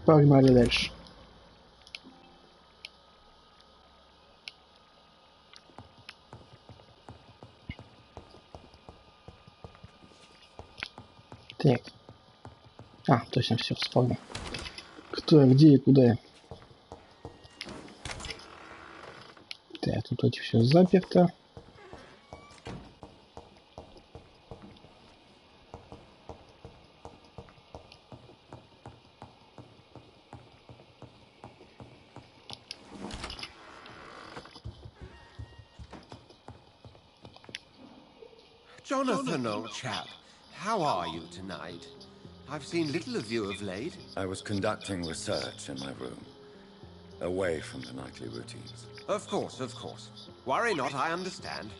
Погнали дальше. Так. Точно, все вспомнил. Кто я, где и куда я. Так, тут эти все заперто. Jonathan, old chap, how are you tonight? I've seen little of you of late. I was conducting research in my room, away from the nightly routines. Of course, of course. Worry not, I understand.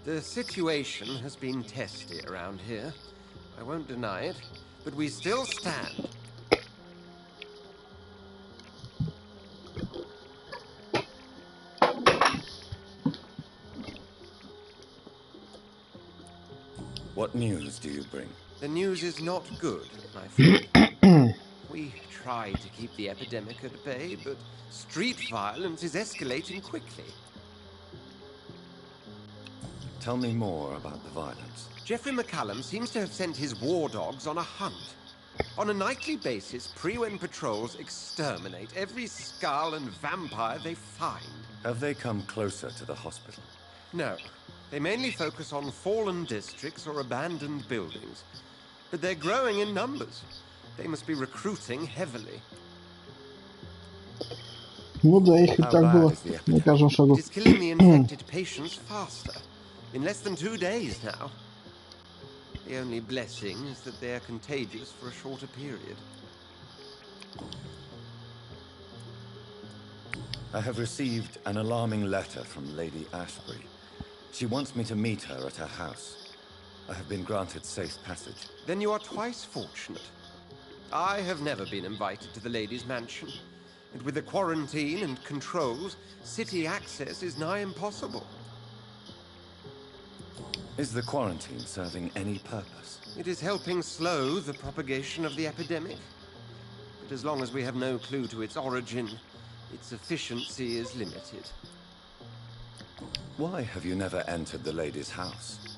The situation has been testy around here. I won't deny it, but we still stand. What news do you bring? The news is not good, my friend. We try to keep the epidemic at bay, but street violence is escalating quickly. Tell me more about the violence. Geoffrey McCallum seems to have sent his war dogs on a hunt. On a nightly basis, Pre-Wen patrols exterminate every skull and vampire they find. Have they come closer to the hospital? No. They mainly focus on fallen districts or abandoned buildings. But they're growing in numbers. They must be recruiting heavily. Ну да, их и так было на каждом шагу. It is killing the infected patients faster. In less than 2 days now. The only blessing is that they are contagious for a shorter period. I have received an alarming letter from Lady Ashbury. She wants me to meet her at her house. I have been granted safe passage. Then you are twice fortunate. I have never been invited to the lady's mansion. And with the quarantine and controls, city access is nigh impossible. Is the quarantine serving any purpose? It is helping slow the propagation of the epidemic. But as long as we have no clue to its origin, its efficiency is limited. Why have you never entered the lady's house?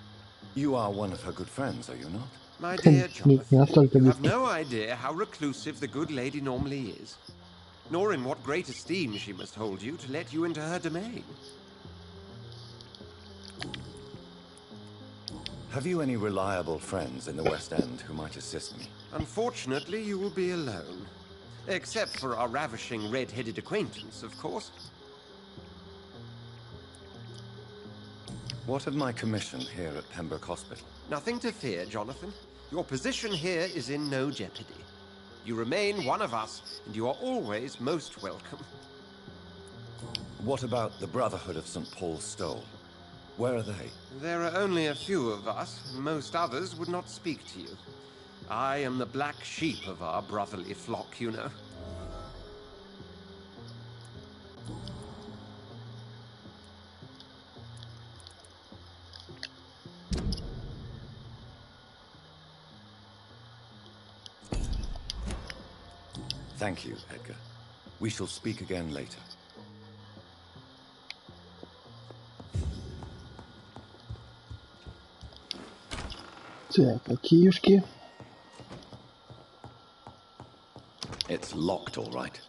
You are one of her good friends, are you not? My dear Jonathan, you have no idea how reclusive the good lady normally is, nor in what great esteem she must hold you to let you into her domain. Have you any reliable friends in the West End who might assist me? Unfortunately, you will be alone. Except for our ravishing red-headed acquaintance, of course. What of my commission here at Pembroke Hospital? Nothing to fear, Jonathan. Your position here is in no jeopardy. You remain one of us, and you are always most welcome. What about the Brotherhood of St. Paul's Stole? Where are they? There are only a few of us. Most others would not speak to you. I am the black sheep of our brotherly flock, you know. Thank you, Edgar. We shall speak again later. Так, какие-юшки? It's locked, all right.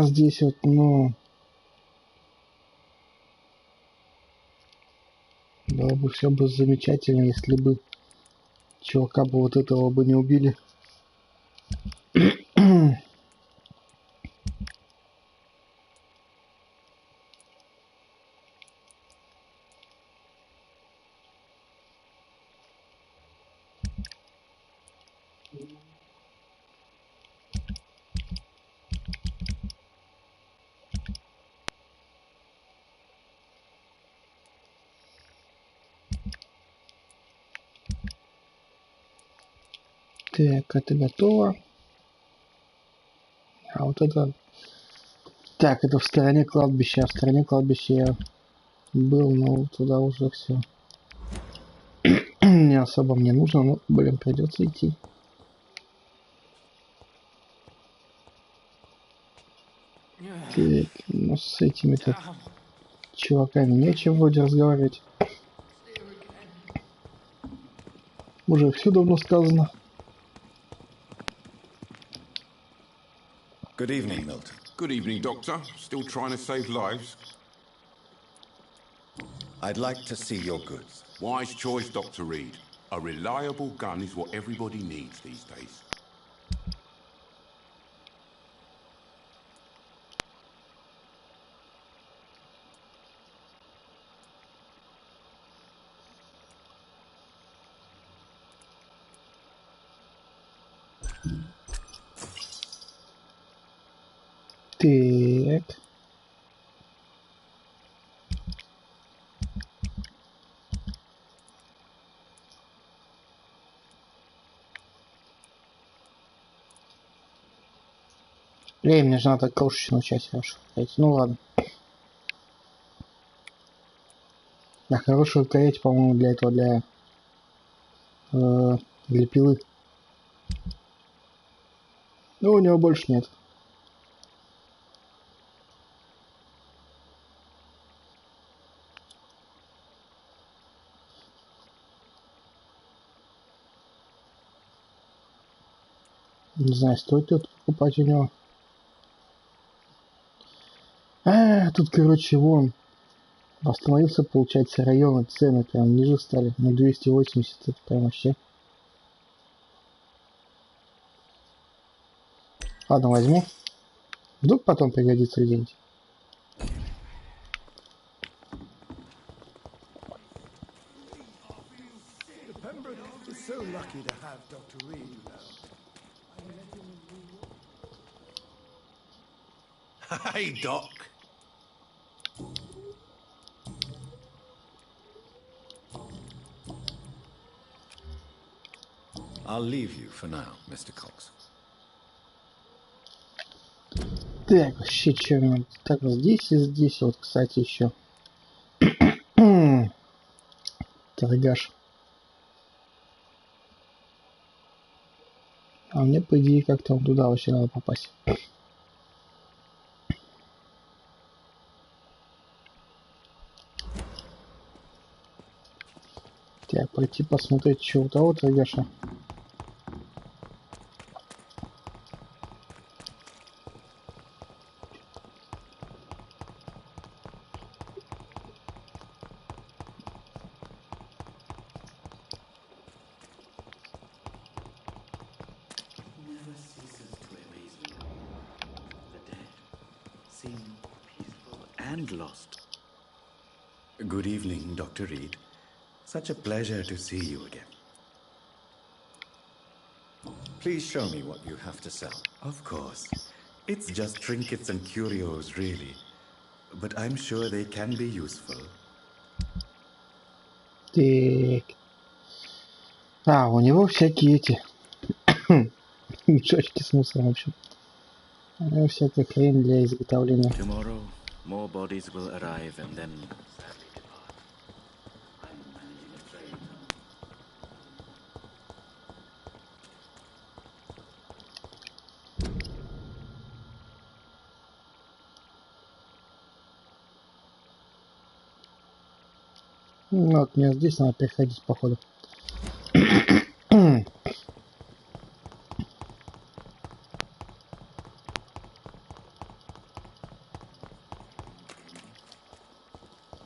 Здесь вот, ну... Было бы все бы замечательно, если бы Чувака бы вот этого бы не убили. Так, это готово. А вот это... Так, это в стороне кладбища. А в стороне кладбища я был, но туда уже все. Не особо мне нужно, но, блин, придется идти. Так, ну с этими-то чуваками нечем вроде разговаривать. Уже все давно сказано. Good evening, Milton. Good evening, Doctor. Still trying to save lives? I'd like to see your goods. Wise choice, Dr. Reed. A reliable gun is what everybody needs these days. Так. Мне же надо крошечную часть расшифровать. Ну ладно. А хорошую рукоять, по-моему, для этого, для пилы. Но у него больше нет. Не знаю, стоит ли покупать у него. Тут, короче, вон. Восстановился, получается, районы, цены прям ниже стали. На 280, это прям вообще. Ладно, возьму. Вдруг потом пригодится где-нибудь. Hey, Doc. I'll leave you for now, Mr. Cox. Так, вообще, что так, здесь и здесь, вот, кстати, еще. Торгаш. А мне, по идее, как-то туда вообще надо попасть. Так, пойти посмотреть, что у того торгаша. And lost. Good evening, Dr. Reed. Such a pleasure to see you again. Please show me what you have to sell. Of course. It's just trinkets and curios, really. But I'm sure they can be useful. Так. У него всякие эти мешочки с мусором, в общем. Всякая хрень для изготовления. Tomorrow, more bodies will arrive and then sadly depart. I'm managing a trade. Вот, мне здесь надо переходить, походу.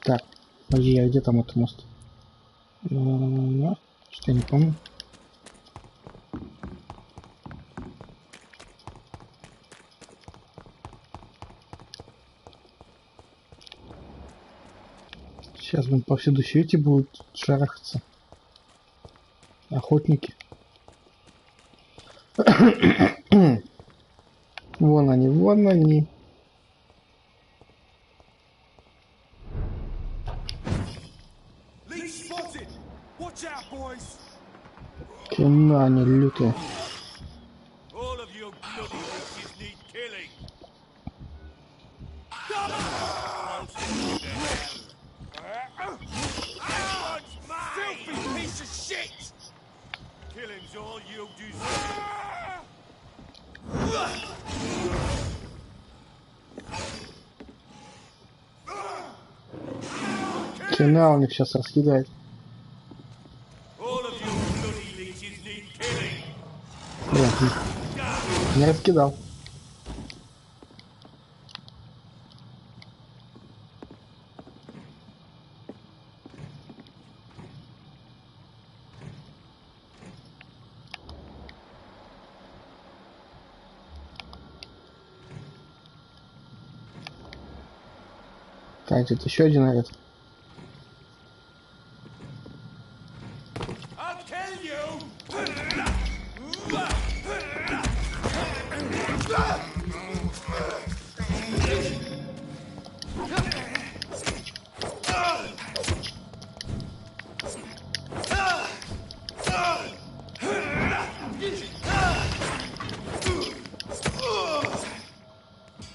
Так, подожди, а где там этот мост? Что-то я не помню. Сейчас, блин, повсюду свете будут шарахаться. Охотники. Вон они, вон они. Кена они лютые. Кена у них сейчас раскидает. Блин, не раскидал. Так, это еще один орет.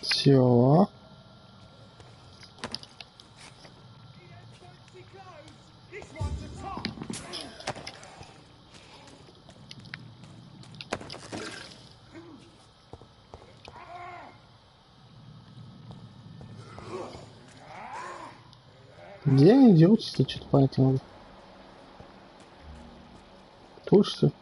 Все. Где они дерутся-то, что-то понять не могу. Тут что ли?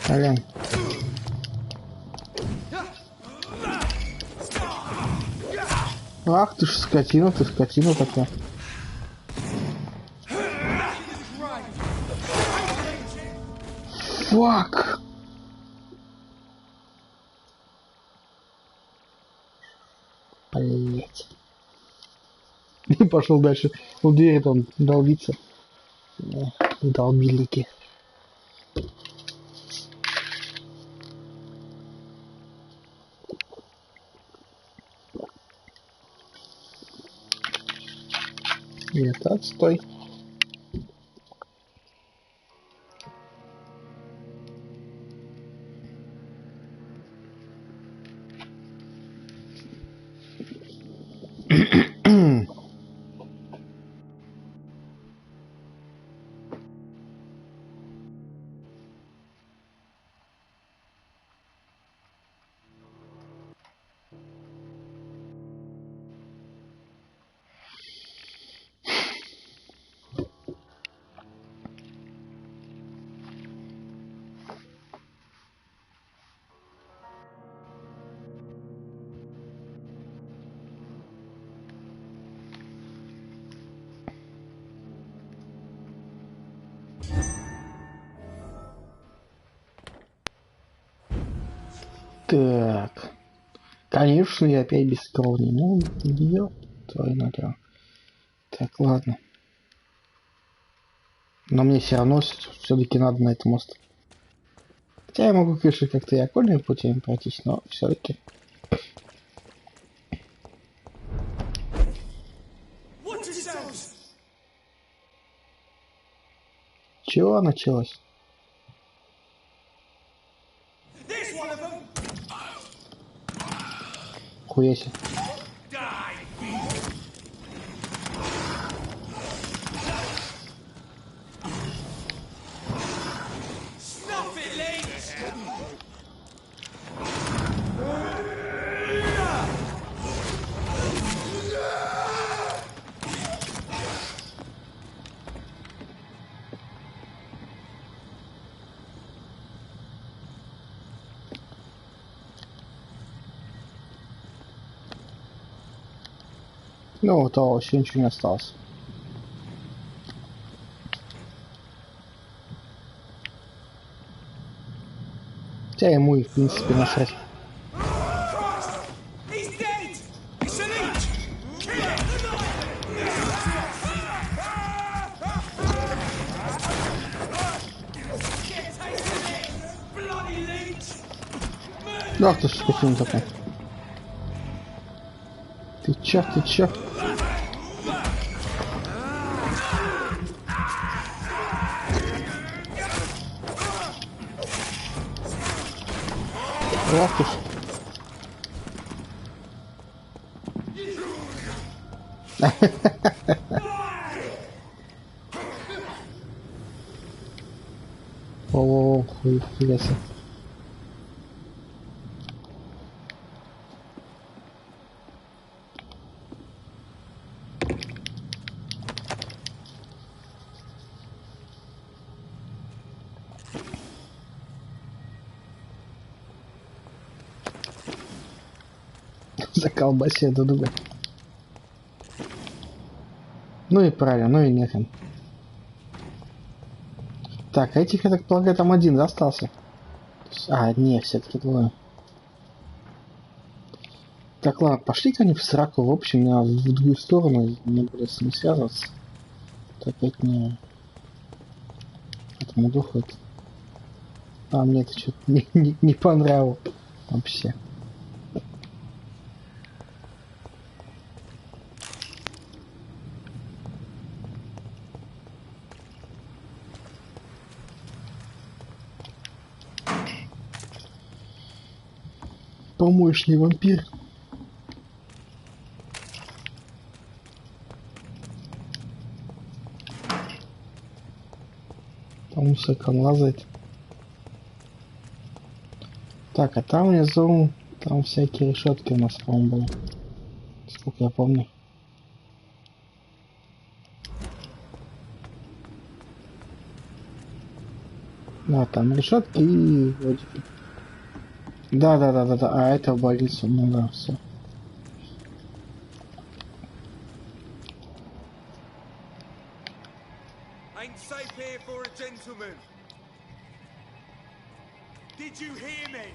Ален. Ах ты ж скотина, ты скотина такая. Фак! Блять. И пошел дальше. У двери там долбиться. Долбильники. Нет, отстой. Так. Конечно, я опять бескровный. Ну, ёб твою налево. Так, ладно. Но мне все равно все-таки надо на этот мост. Хотя я могу, конечно, как-то и окольными путями пройтись, но все-таки. Чего началось? Хуяси. Ну, то вообще ничего не осталось. Хотя ему и в принципе насрать. Ах ты ж скотина такой. Ты чё, ты чё? Ах ты ж. О, хуя себе. Заколбаси друг друга. Ну и правильно, ну и нехрен. Так, этих, я так полагаю, там один остался. А, нет, все-таки двое. Так, ладно, пошли-ка они в сраку, в общем, в другую сторону, не буду с ним связываться. Так, опять мне... этому духу. А, мне это что-то не понравилось вообще. Помощный вампир. Там мусорком лазает. Так, а там внизу, там всякие решетки у нас, по-моему, были. Сколько я помню. Да, там решетки и вроде. Да. А это в больницу. Ну да, все. Ain't safe here for a gentleman. Did you hear me?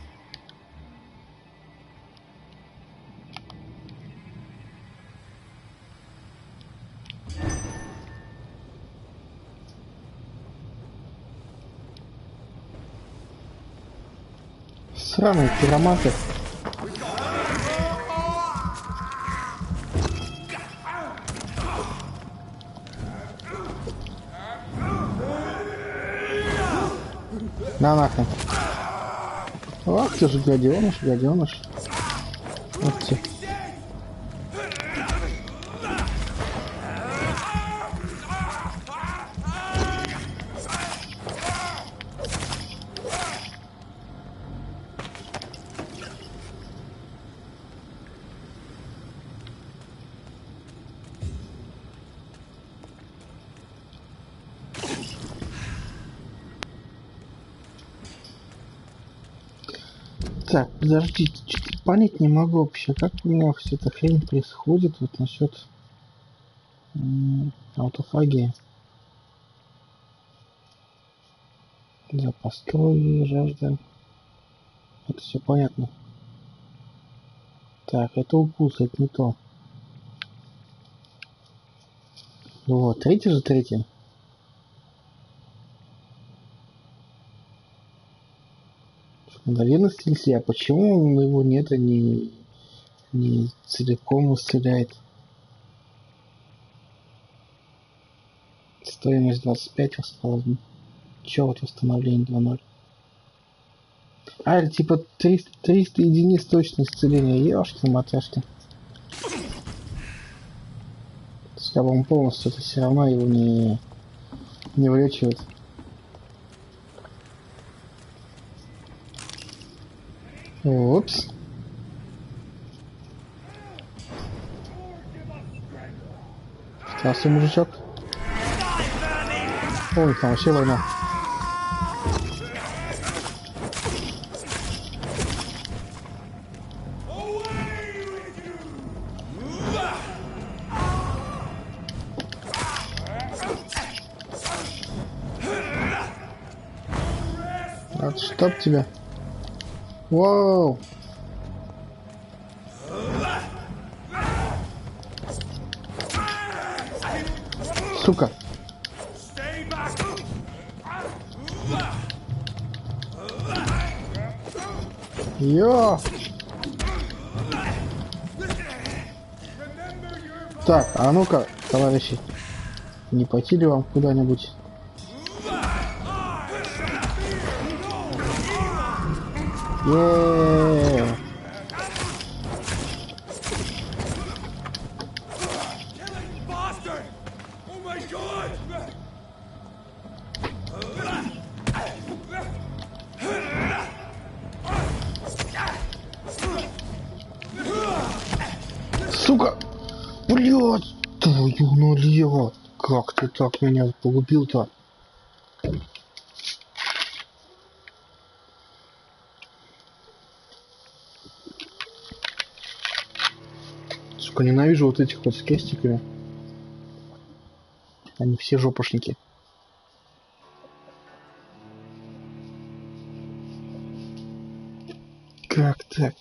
Сраные пироматы. На нахрен. Ах ты же гаденыш, гаденыш. Вот те. Так, подождите, что-то понять не могу вообще, как у меня вся эта хрень происходит вот насчет аутофагии. Запас крови, жажда. Это все понятно. Так, это укус, это не то. Вот, третий. Мгновенность нельзя. А почему его нет, не целиком исцеляет? Стоимость 25 восполнена. Че вот восстановление 2.0? А, это типа 300 единиц точно исцеления. Ешки-матрешки. Когда он полностью, это все равно его не вылечивает. Упс. Здравствуй, мужичок. Ой, там вообще война. Чтоб тебя. Вау. Сука. Йо. Так, а ну-ка, товарищи, не пойти ли вам куда-нибудь? Еее. Сука! Блядь! Твою налево! Как ты так меня погубил-то? Сука, ненавижу вот этих вот с крестиками. Они все жопошники. Как так?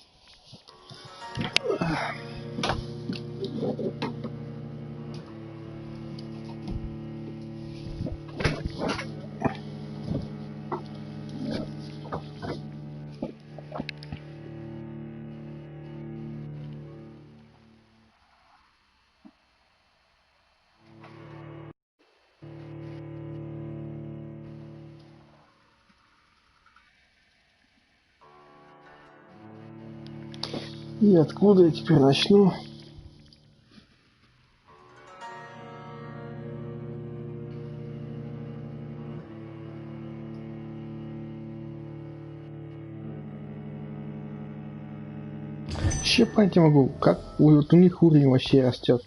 И откуда я теперь начну? Вообще понять не могу, как вот у них уровень вообще растет.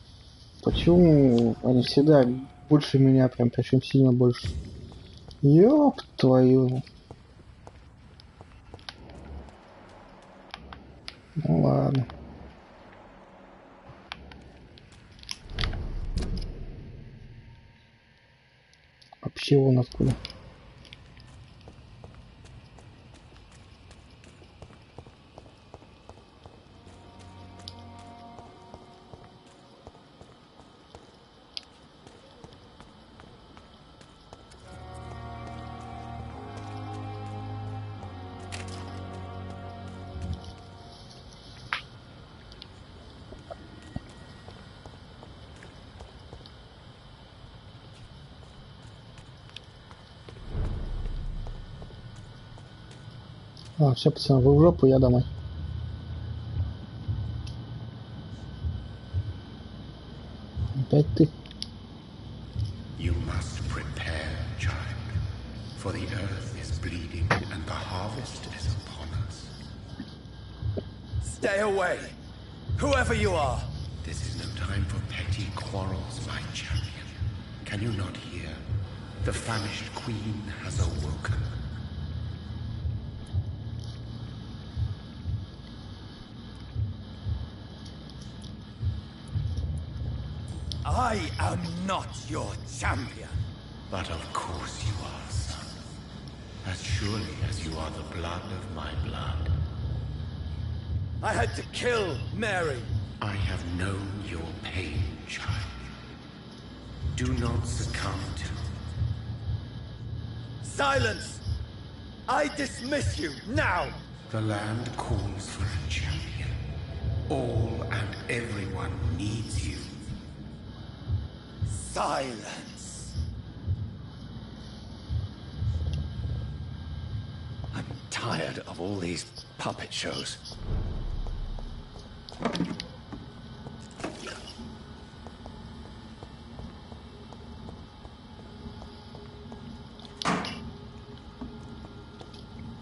Почему они всегда больше меня, причем сильно больше. Ёб твою. Ну ладно. Вообще вон откуда. А, все, пацаны, вы в жопу, я домой. Опять ты. You must prepare, child, for the earth is bleeding and the harvest is upon us. Stay away, whoever you are. This is no time for petty quarrels, my champion. Can you not hear? The famished queen has awoken. I am not your champion. But of course you are, son. As surely as you are the blood of my blood. I had to kill Mary. I have known your pain, child. Do not succumb to... Silence! I dismiss you, now! The land calls for a champion. All and everyone needs you. Silence! I'm tired of all these puppet shows.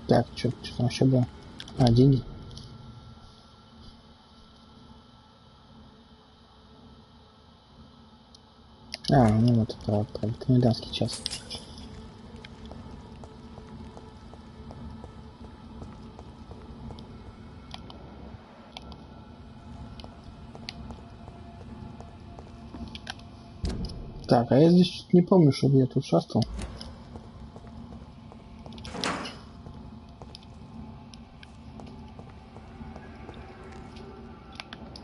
Так, что там еще было? А, деньги. А, ну вот, про комендантский час. Так, а я здесь не помню, чтобы я тут шастал.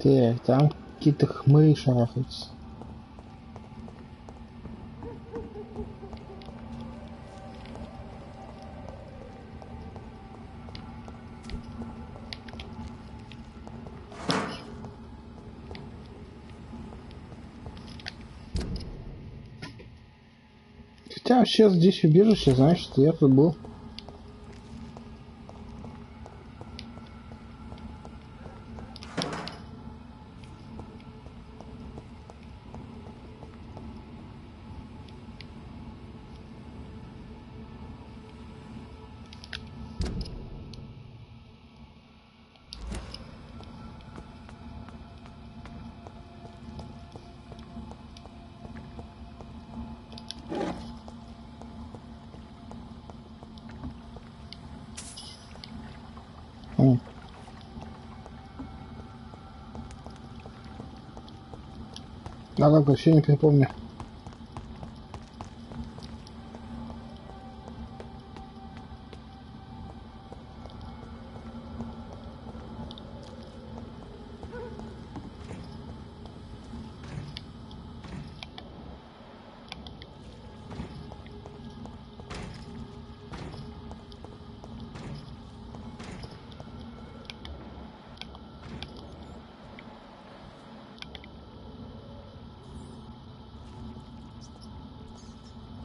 Так, там какие-то хмыри шарахаются. Хотя вообще здесь убежище, значит, я тут был. Надо вообще не припомню.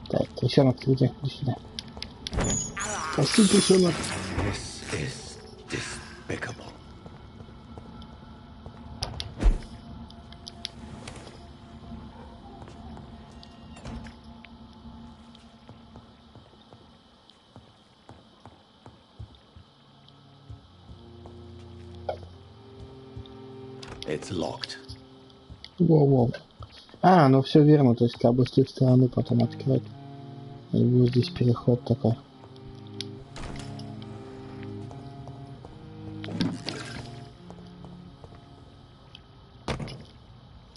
Так, трясенок, иди сюда. Прости, трясенок. This is despicable. It's locked. Воу-воу. А, ну все верно, то есть как бы с той стороны потом открыть. И будет здесь переход такой.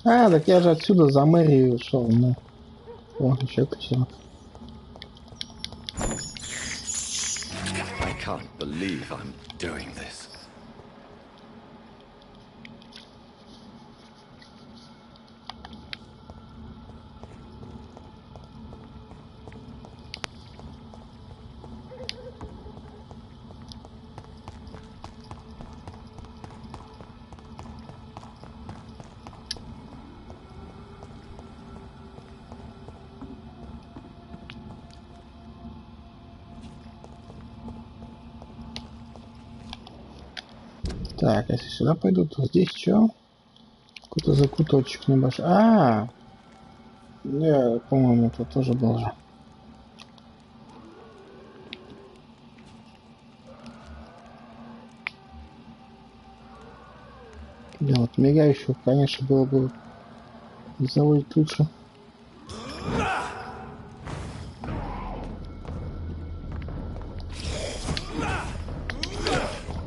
А, так я же отсюда за мэрию шел, ну. О, еще кричал. I can't believe I'm doing this. Так, если сюда пойду, то здесь что? Какой-то закуточек небольшой. А, я, по-моему, это тоже был же. Да, вот мигающего, конечно, было бы заводить лучше.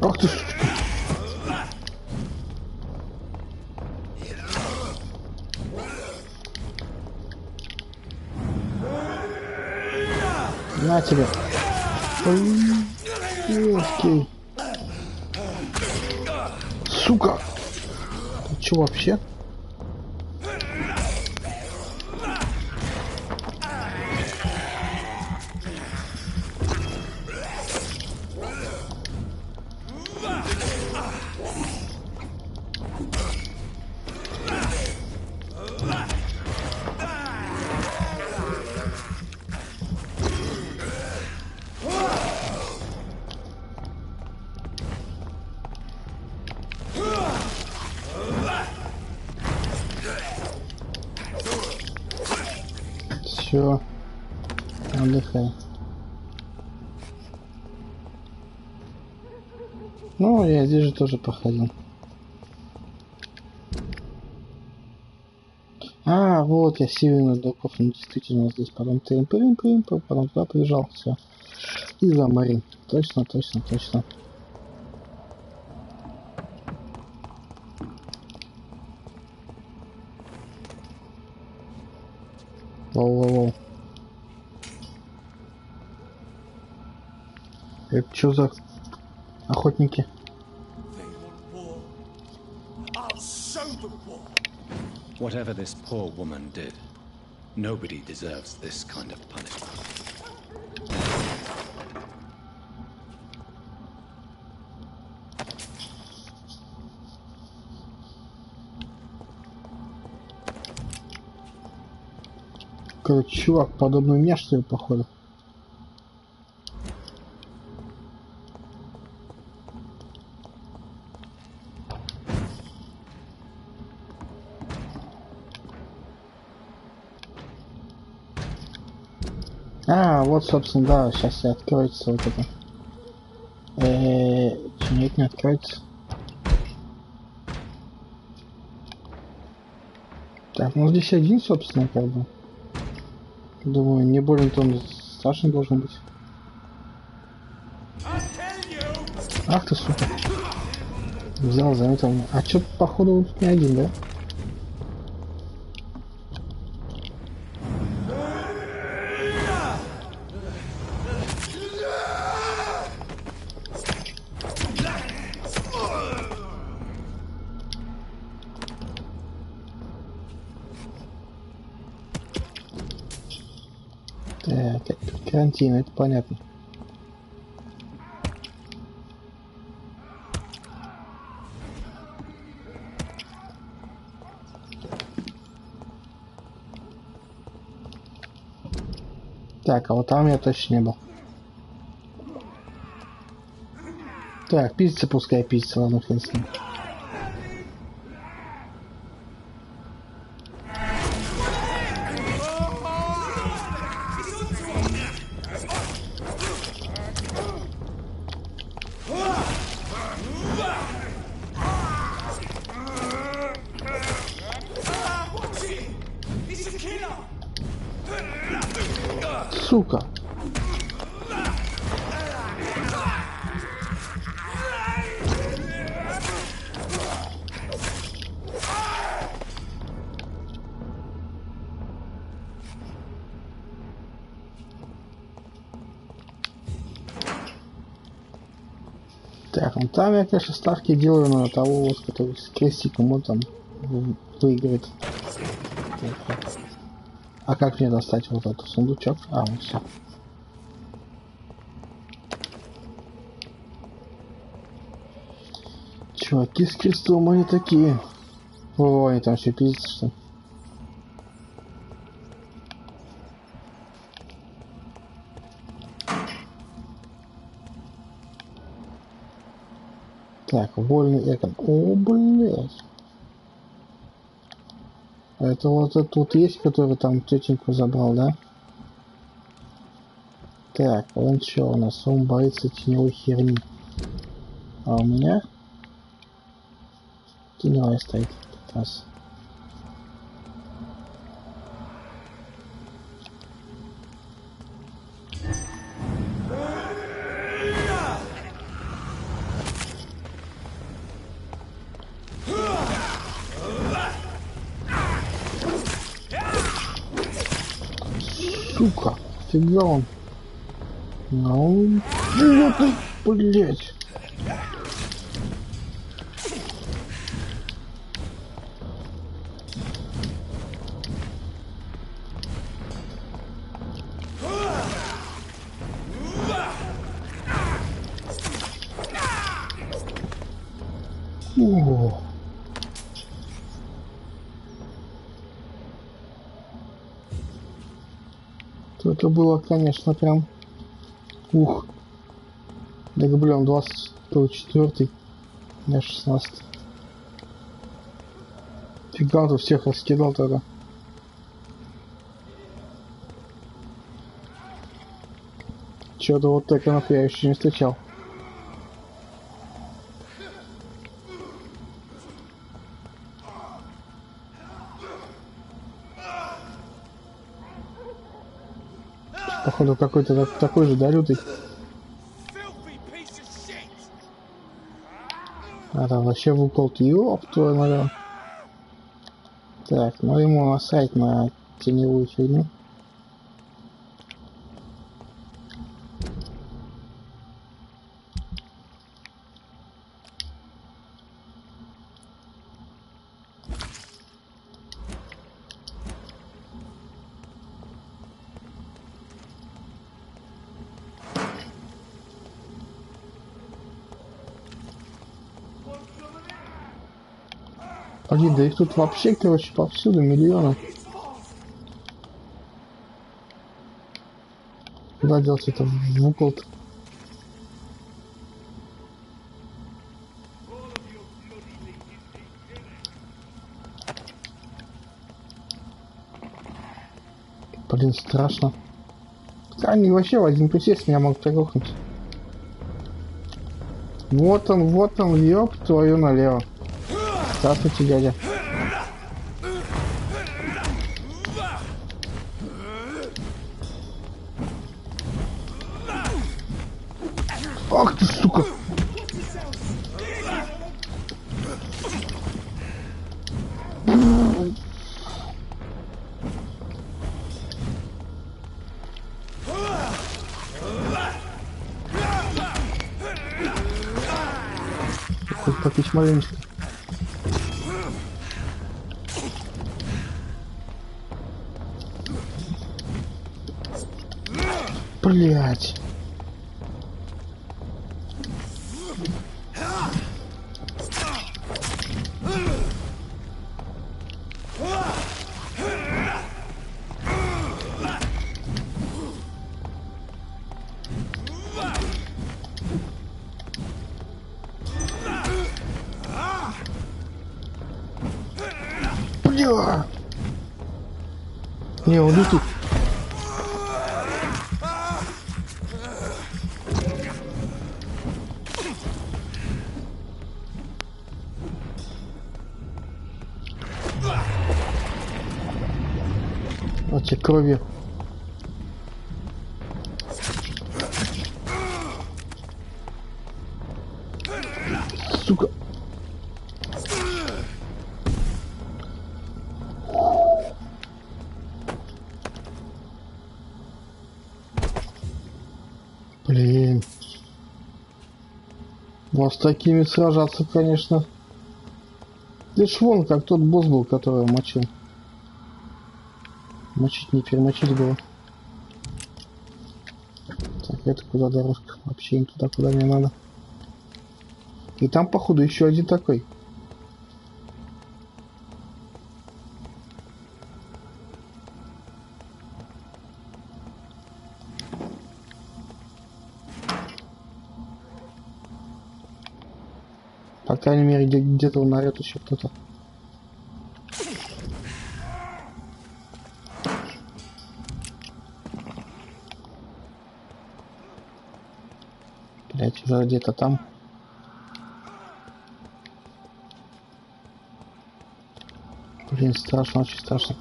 Ох ты! На тебе! Окей. Сука! Ты чё вообще? Все, отдыхай. Ну, я здесь же тоже проходил. А, вот я сильно доков, ну, действительно здесь потом трим-прим-прим, потом туда побежал, все. И за Мари. Точно, точно, точно. Воу-воу-воу. Это что за охотники? Whatever this poor woman did, nobody deserves this kind of punishment. Короче, чувак, подобный мне, что ли, походу? А, вот, собственно, да, сейчас и откроется вот это. Че, нет, не откроется. Так, ну здесь один, собственно, как бы. Думаю, не более-то он страшный должен быть. Ах ты, сука. Взял, заметил. А чё, походу, не один, да? Так, карантин, это понятно. Так, а вот там я точно не был. Так, пицца, пускай пицца, ладно, хрен с ним. Сука. Так, ну там я, конечно, ставки делаю на того, вот, который с крестиком, он там выиграет. А как мне достать вот этот сундучок? А, вот все. Чуваки с крестом, они такие. О, они там все пиздят, что ли? Так, вольный экон. О, блядь. Это вот этот вот есть, который там тетеньку забрал, да? Так, он что у нас? Он боится теневой херни. А у меня теневая стоит как раз. Сука, фига он. Ну, блять. О. Это было, конечно, прям... Ух. Так, блин, 24-й. Я 16. Фига, он тут всех раскидал тогда. Чё-то вот так я еще не встречал. Походу какой-то такой же, да, лютый. А там вообще выколки, ёб твою мать. Так, ну ему насрать на теневую фигню. Блин, да их тут вообще, короче, повсюду миллионы. Куда делать это в угол-то? Блин, страшно. Они вообще в один присест меня могут пригрохнуть. Вот он, ёб твою налево. Здравствуйте, дядя. Ах ты, сука! Хоть попить маленечко. Блять. Бля. Не, он летит. Вот тебе крови. Сука. Блин. Ну, с такими сражаться, конечно. Ты ж вон, как тот босс был, который я мочил. Мочить не перемочить было. Так, это куда дорожка? Вообще не туда, куда мне надо. И там, походу, еще один такой. По крайней мере, где-то он орёт еще кто-то. Блять, уже где-то там. Блин, страшно, очень страшно.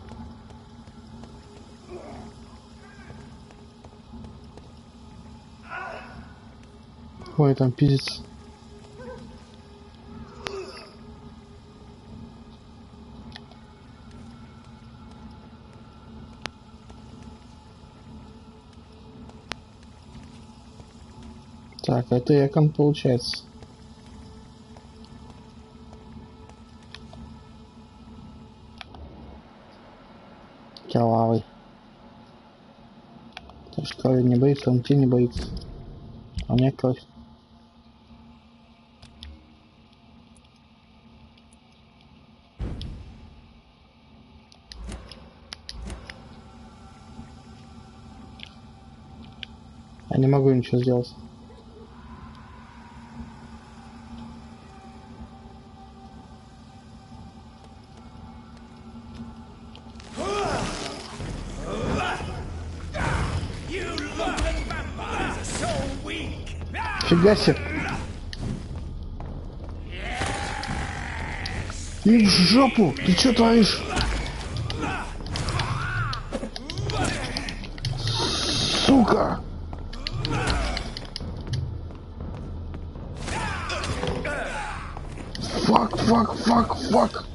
Ой, там пиздец. Так, это Экон получается. Кровавый. Ты что, крови не боится, он тебе не боится. А у меня кровь. Я не могу ничего сделать. Фига себе. И в жопу! Ты что творишь? Сука! Фак.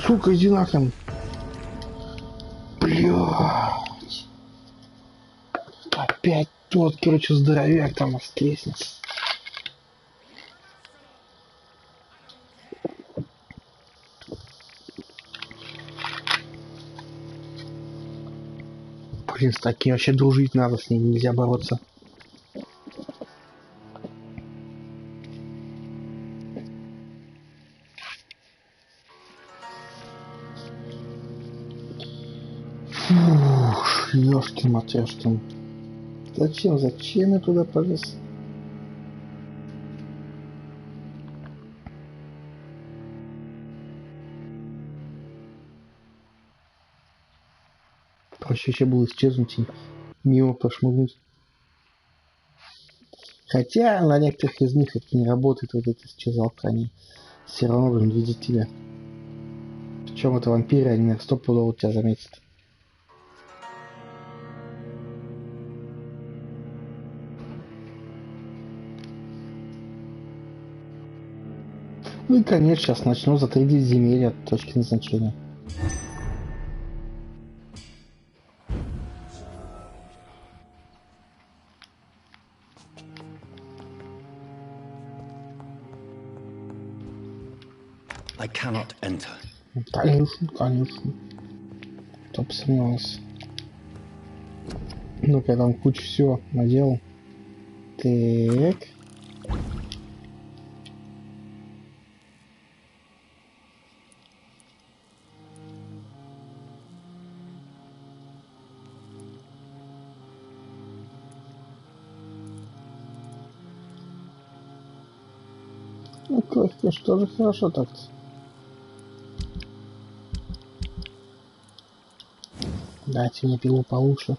Сука, иди нахрен. Блядь. Опять тот, короче, здоровяк там воскреснет. Блин, с таким вообще дружить надо, с ним нельзя бороться. Ёшкин-матрешкин. Зачем я туда полез? Проще еще было исчезнуть и мимо прошмыгнуть. Хотя на некоторых из них это не работает, вот эти исчезалка, они все равно, блин, видят тебя. Причем это вампиры, они на 100% тебя заметят. Ну и конечно, сейчас начну затридить земель от точки назначения. I cannot enter. Конечно. Кто бы сомневался. Ну-ка, я там кучу всего наделал. Так. Ну, кое-что что же хорошо так-то. Дайте мне пилу получше.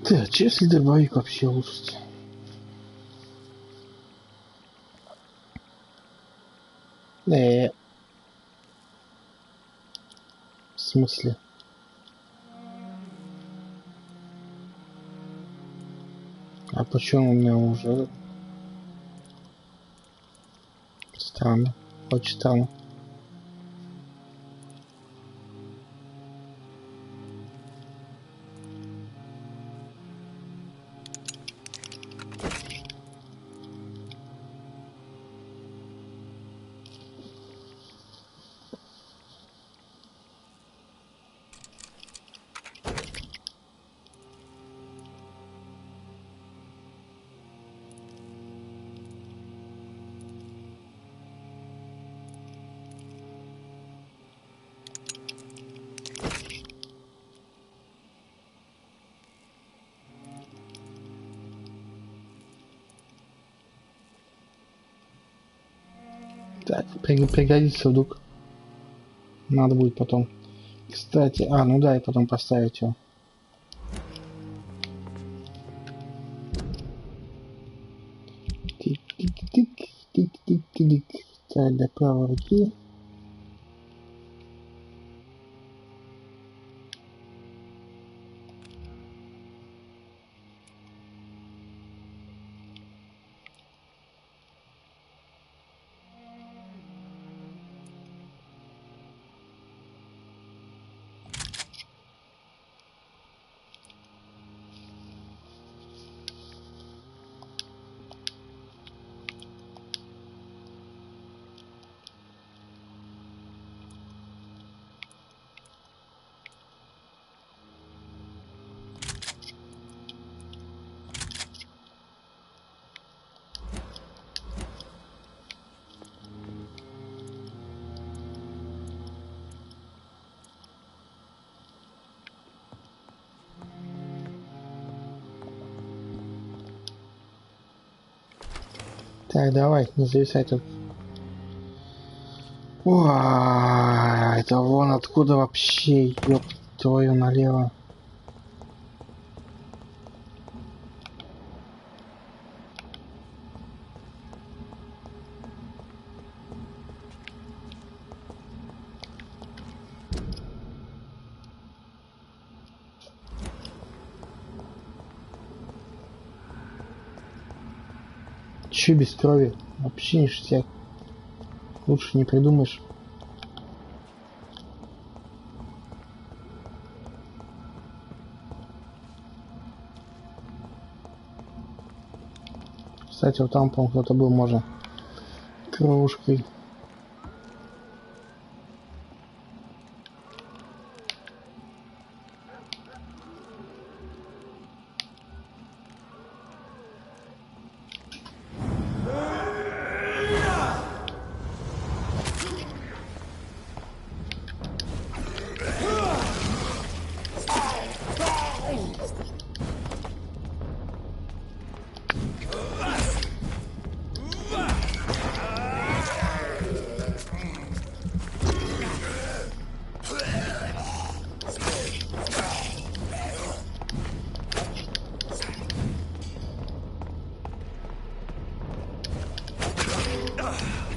Так, если добавить вообще лучше. В смысле? А почему у меня уже... Странно. Очень странно. Так, пригодится вдруг. Надо будет потом. Кстати, ну да, и потом поставить его. Тик-тик-тик-тик-тик-тик-тик. Так, для правой руки. Так, давай, не зависай тут. О, это вон откуда вообще, ёб твою налево. Еще без крови. Вообще ништяк. Лучше не придумаешь. Кстати, вот там, по-моему, кто-то был, можно кровушкой.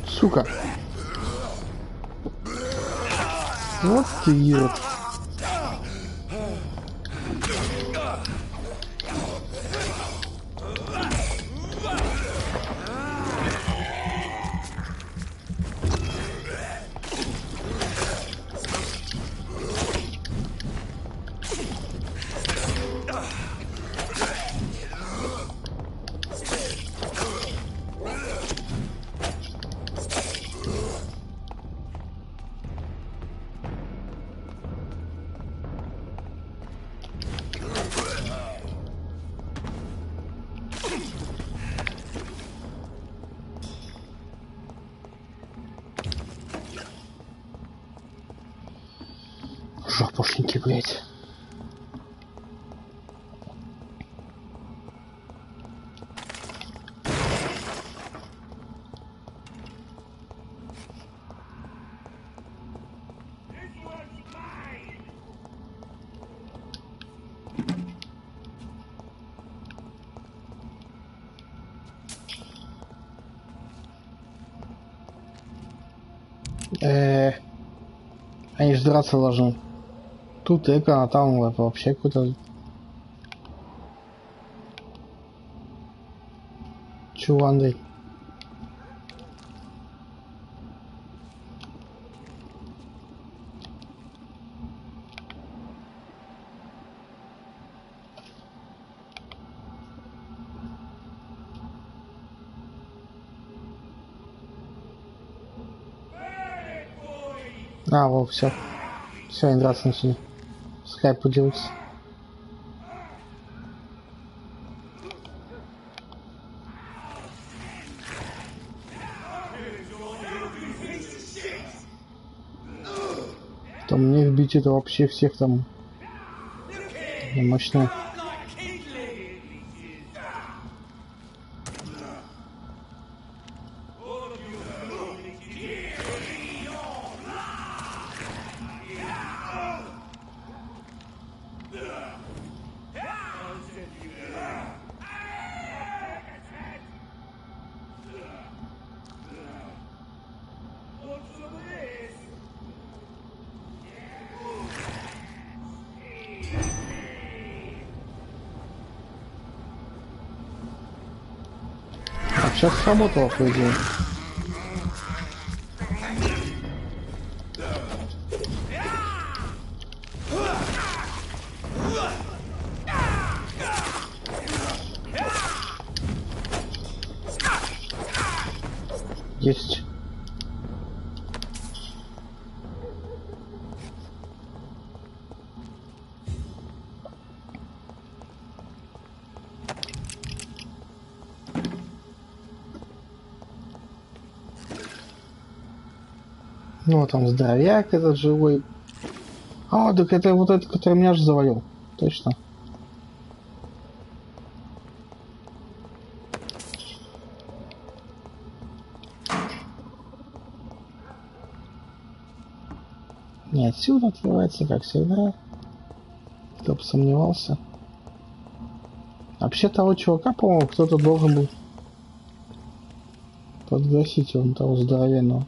Сука. Вот ты идиот. Жопушники, блядь. Они же драться должны. Тут эко, а там вообще какой-то... Чего, Андрей? А, вот, все. Все, они драться начали. Скайп поделился. Там мне бить это вообще всех там мощно. Сейчас сработало, по идее. Есть. Ну, там здоровяк этот живой. А, так это вот этот, который меня же завалил. Точно. Не отсюда открывается, как всегда. Кто бы сомневался. Вообще того чувака, по-моему, кто-то должен был подгасить он того здоровенного.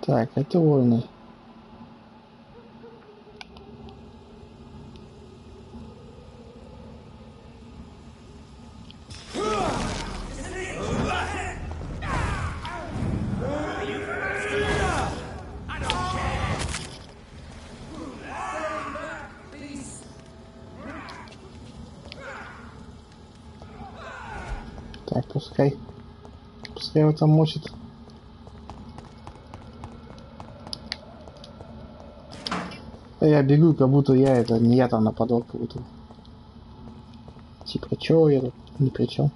Так, это войны. Так, пускай его там мочит. А я бегу, как будто я это не я там нападал, как будто. Типа, чё я тут? Ни при чем.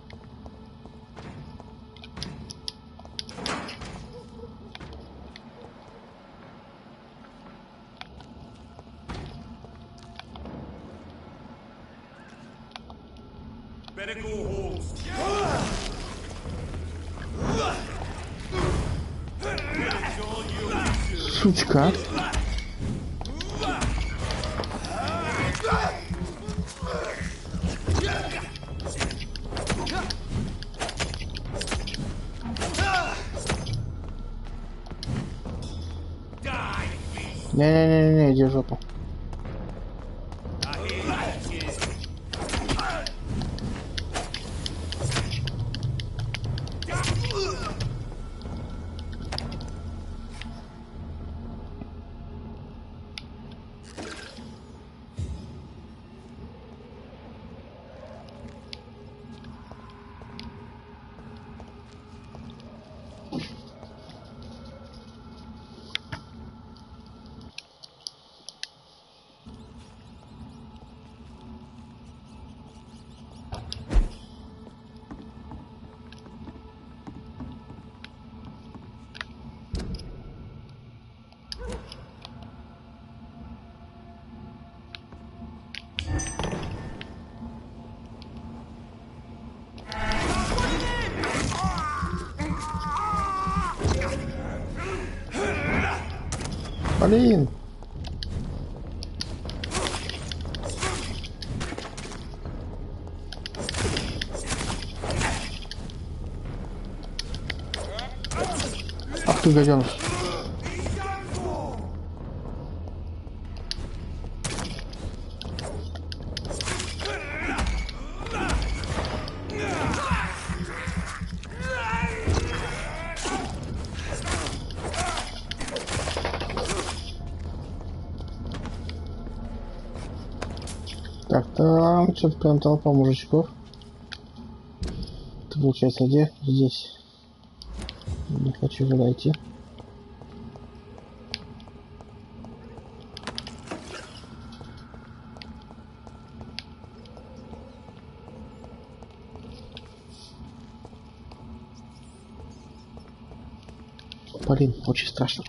Сучка. Не-не-не-не, иди в жопу. Блин. Ах ты гаденыш. Так, там что-то прям толпа мужичков. Это получается где? Здесь. Не хочу туда идти. Блин, очень страшно.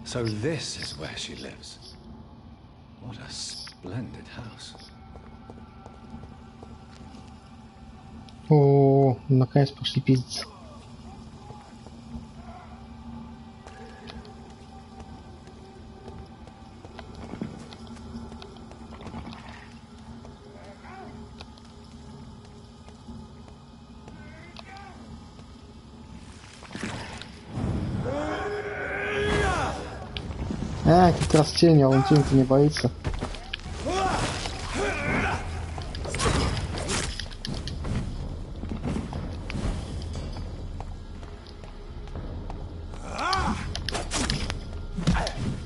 So this is where she lives. What a splendid house. О, наконец пошли пиздиться. Как раз тень, а он тень-то не боится.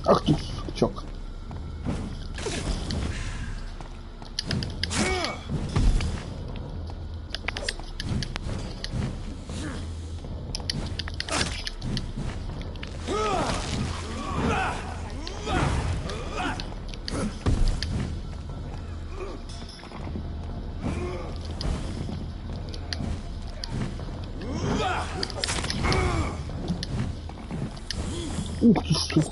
Ах ты, сучок. Ух ты, сука.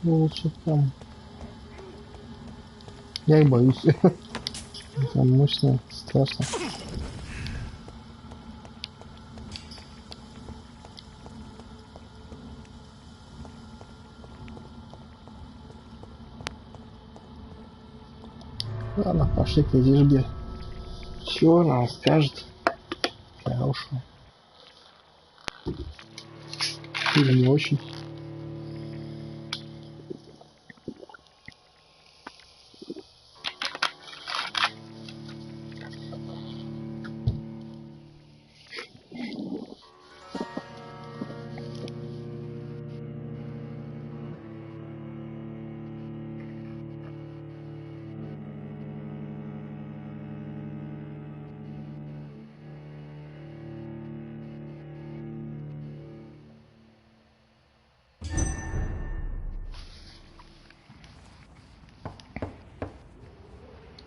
Сволочи там. Я и боюсь. Там мощно, страшно. Ладно, пошли к Эдишбе. Чего она скажет? Хорошего. Или не очень.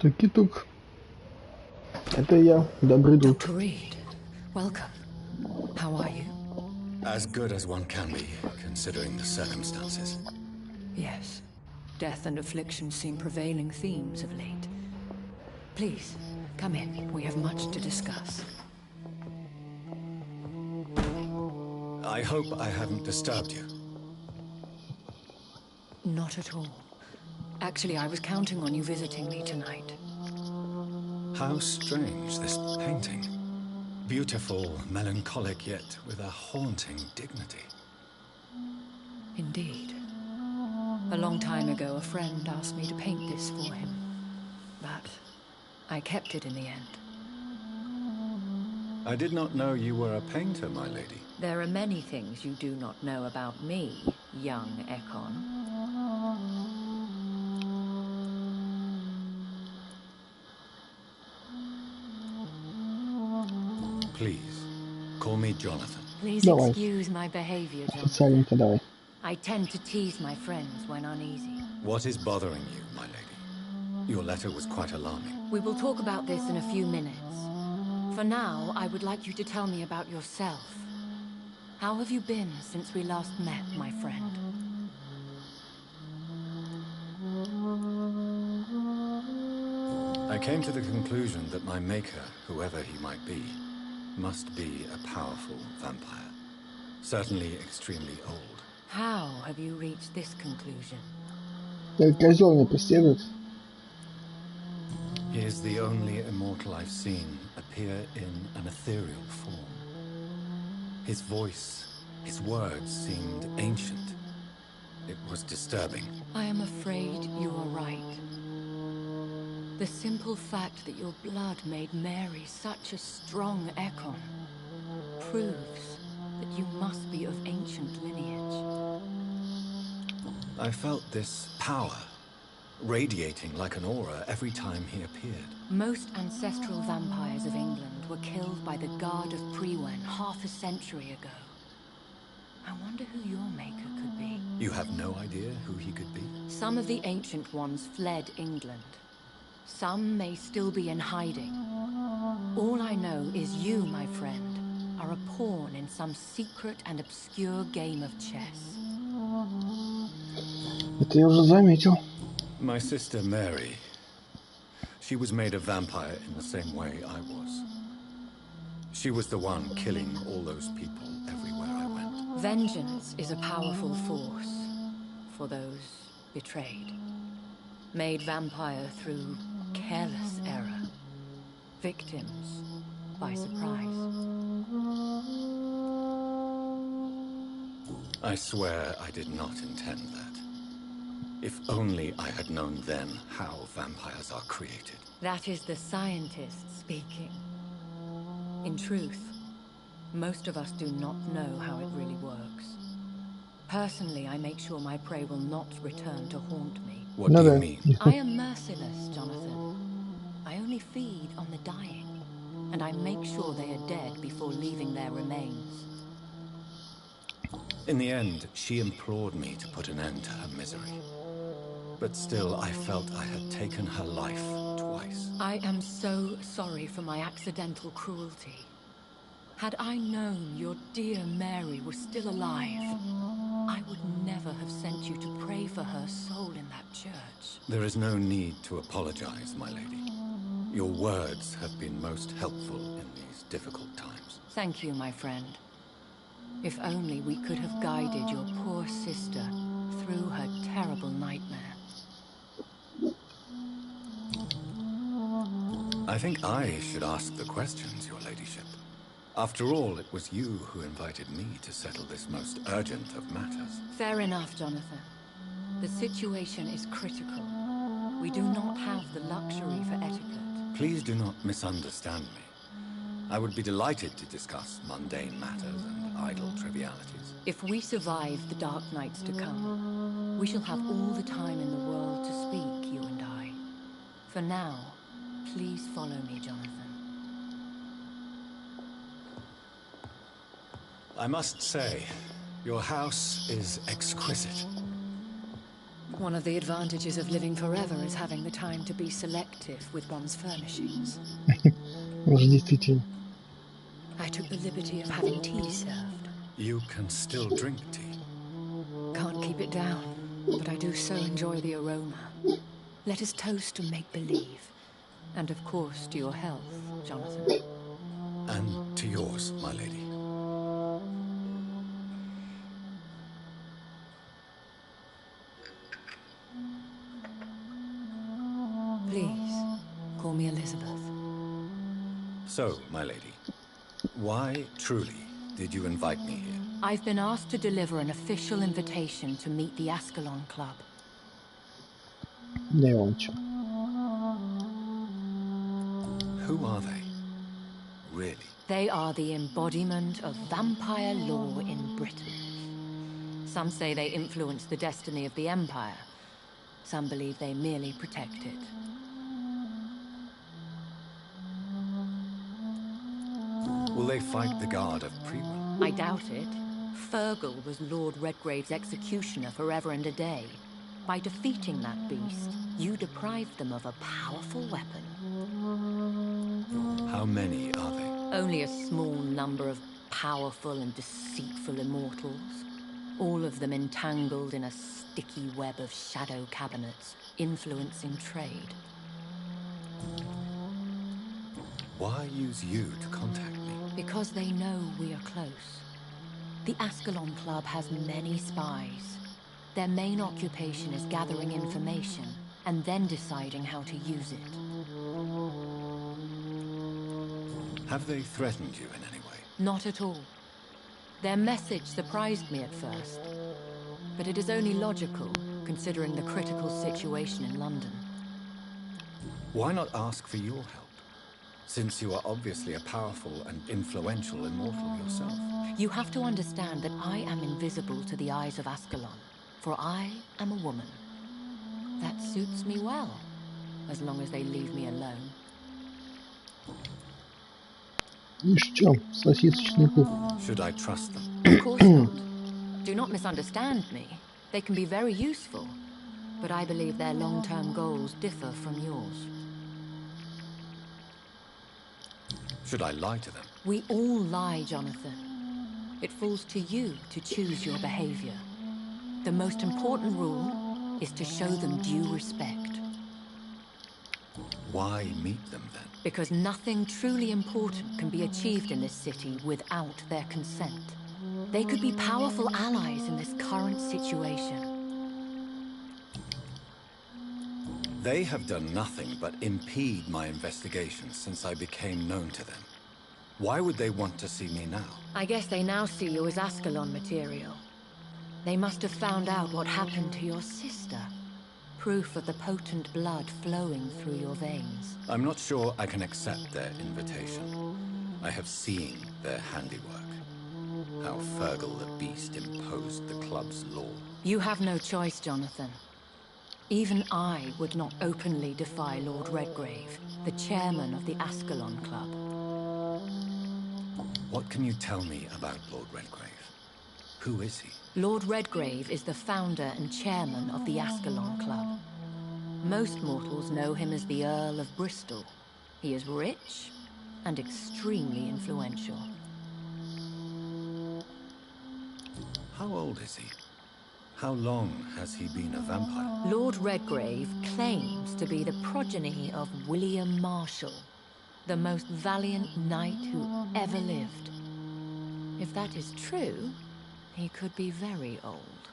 Тук-тук. Это я, добрый друг. Dr. Reed, welcome. How are you? As good as one can be, considering the circumstances. Yes. Death and affliction seem prevailing themes of late. Please, come in. We have much to discuss. I hope I haven't disturbed you. Not at all. Actually, I was counting on you visiting me tonight. How strange, this painting. Beautiful, melancholic, yet with a haunting dignity. Indeed. A long time ago, a friend asked me to paint this for him. But I kept it in the end. I did not know you were a painter, my lady. There are many things you do not know about me, young Ekon. Please, call me Jonathan. Please Давай. excuse my behavior, John. Официальненько давай. I tend to tease my friends when uneasy. What is bothering you, my lady? Your letter was quite alarming. We will talk about this in a few minutes. For now, I would like you to tell me about yourself. How have you been since we last met, my friend? I came to the conclusion that my maker, whoever he might be, must be a powerful vampire. Certainly extremely old. How have you reached this conclusion? Козел меня преследует. He is the only immortal I've seen appear in an ethereal form. His voice, his words seemed ancient. It was disturbing. I am afraid you are right. The simple fact that your blood made Mary such a strong Ekon proves that you must be of ancient lineage. I felt this power radiating like an aura every time he appeared. Most ancestral vampires of England were killed by the Guard of Priwen half a century ago. I wonder who your maker could be. You have no idea who he could be? Some of the ancient ones fled England. Some may still be in hiding. All I know is you, my friend, are a pawn in some secret and obscure game of chess. Это я уже заметил. My sister Mary. She was made a vampire in the same way I was. She was the one killing all those people everywhere I went. Vengeance is a powerful force for those betrayed. Made vampire through careless error. Victims by surprise. I swear I did not intend that. If only I had known then how vampires are created. That is the scientist speaking. In truth, most of us do not know how it really works. Personally, I make sure my prey will not return to haunt me. What do you mean? I am merciless, Jonathan. I only feed on the dying, and I make sure they are dead before leaving their remains. In the end, she implored me to put an end to her misery. But still, I felt I had taken her life twice. I am so sorry for my accidental cruelty. Had I known your dear Mary was still alive, I would never have sent you to pray for her soul in that church. There is no need to apologize, my lady. Your words have been most helpful in these difficult times. Thank you, my friend. If only we could have guided your poor sister through her terrible nightmare. I think I should ask the questions, your ladyship. After all, it was you who invited me to settle this most urgent of matters. Fair enough, Jonathan. The situation is critical. We do not have the luxury for etiquette. Please do not misunderstand me. I would be delighted to discuss mundane matters and idle trivialities. If we survive the dark nights to come, we shall have all the time in the world to speak, you and I. For now, please follow me, Jonathan. I must say, your house is exquisite. One of the advantages of living forever is having the time to be selective with one's furnishings. Действительно. I took the liberty of having tea served. You can still drink tea. Can't keep it down, but I do so enjoy the aroma. Let us toast to make-believe. And of course to your health, Jonathan. And to yours, my lady. Please, call me Elizabeth. So, my lady, why truly did you invite me here? I've been asked to deliver an official invitation to meet the Ascalon Club. Не он чё. Who are they? Really? They are the embodiment of vampire law in Britain. Some say they influence the destiny of the Empire. Some believe they merely protect it. Will they fight the guard of Prewell? I doubt it. Fergal was Lord Redgrave's executioner forever and a day. By defeating that beast, you deprived them of a powerful weapon. How many are they? Only a small number of powerful and deceitful immortals. All of them entangled in a sticky web of shadow cabinets, influencing trade. Why use you to contact me? Because they know we are close. The Ascalon Club has many spies. Their main occupation is gathering information and then deciding how to use it. Have they threatened you in any way? Not at all. Their message surprised me at first, but it is only logical, considering the critical situation in London. Why not ask for your help? Since you are obviously a powerful and influential immortal yourself. You have to understand that I am invisible to the eyes of Ascalon, for I am a woman. That suits me well, as long as they leave me alone. Ишь, чё, сосисочный клуб. Should I trust them? Of course not. Do not misunderstand me. They can be very useful, but I believe their long-term goals differ from yours. Should I lie to them? We all lie, Jonathan. It falls to you to choose your behavior. The most important rule is to show them due respect. Why meet them then? Because nothing truly important can be achieved in this city without their consent. They could be powerful allies in this current situation. They have done nothing but impede my investigation since I became known to them. Why would they want to see me now? I guess they now see you as Ascalon material. They must have found out what happened to your sister. Proof of the potent blood flowing through your veins. I'm not sure I can accept their invitation. I have seen their handiwork. How Fergal the Beast imposed the club's law. You have no choice, Jonathan. Even I would not openly defy Lord Redgrave, the chairman of the Ascalon Club. What can you tell me about Lord Redgrave? Who is he? Lord Redgrave is the founder and chairman of the Ascalon Club. Most mortals know him as the Earl of Bristol. He is rich and extremely influential. How old is he? How long has he been a vampire? Lord Redgrave claims to be the progeny of William Marshall, the most valiant knight who ever lived. If that is true, he could be very old.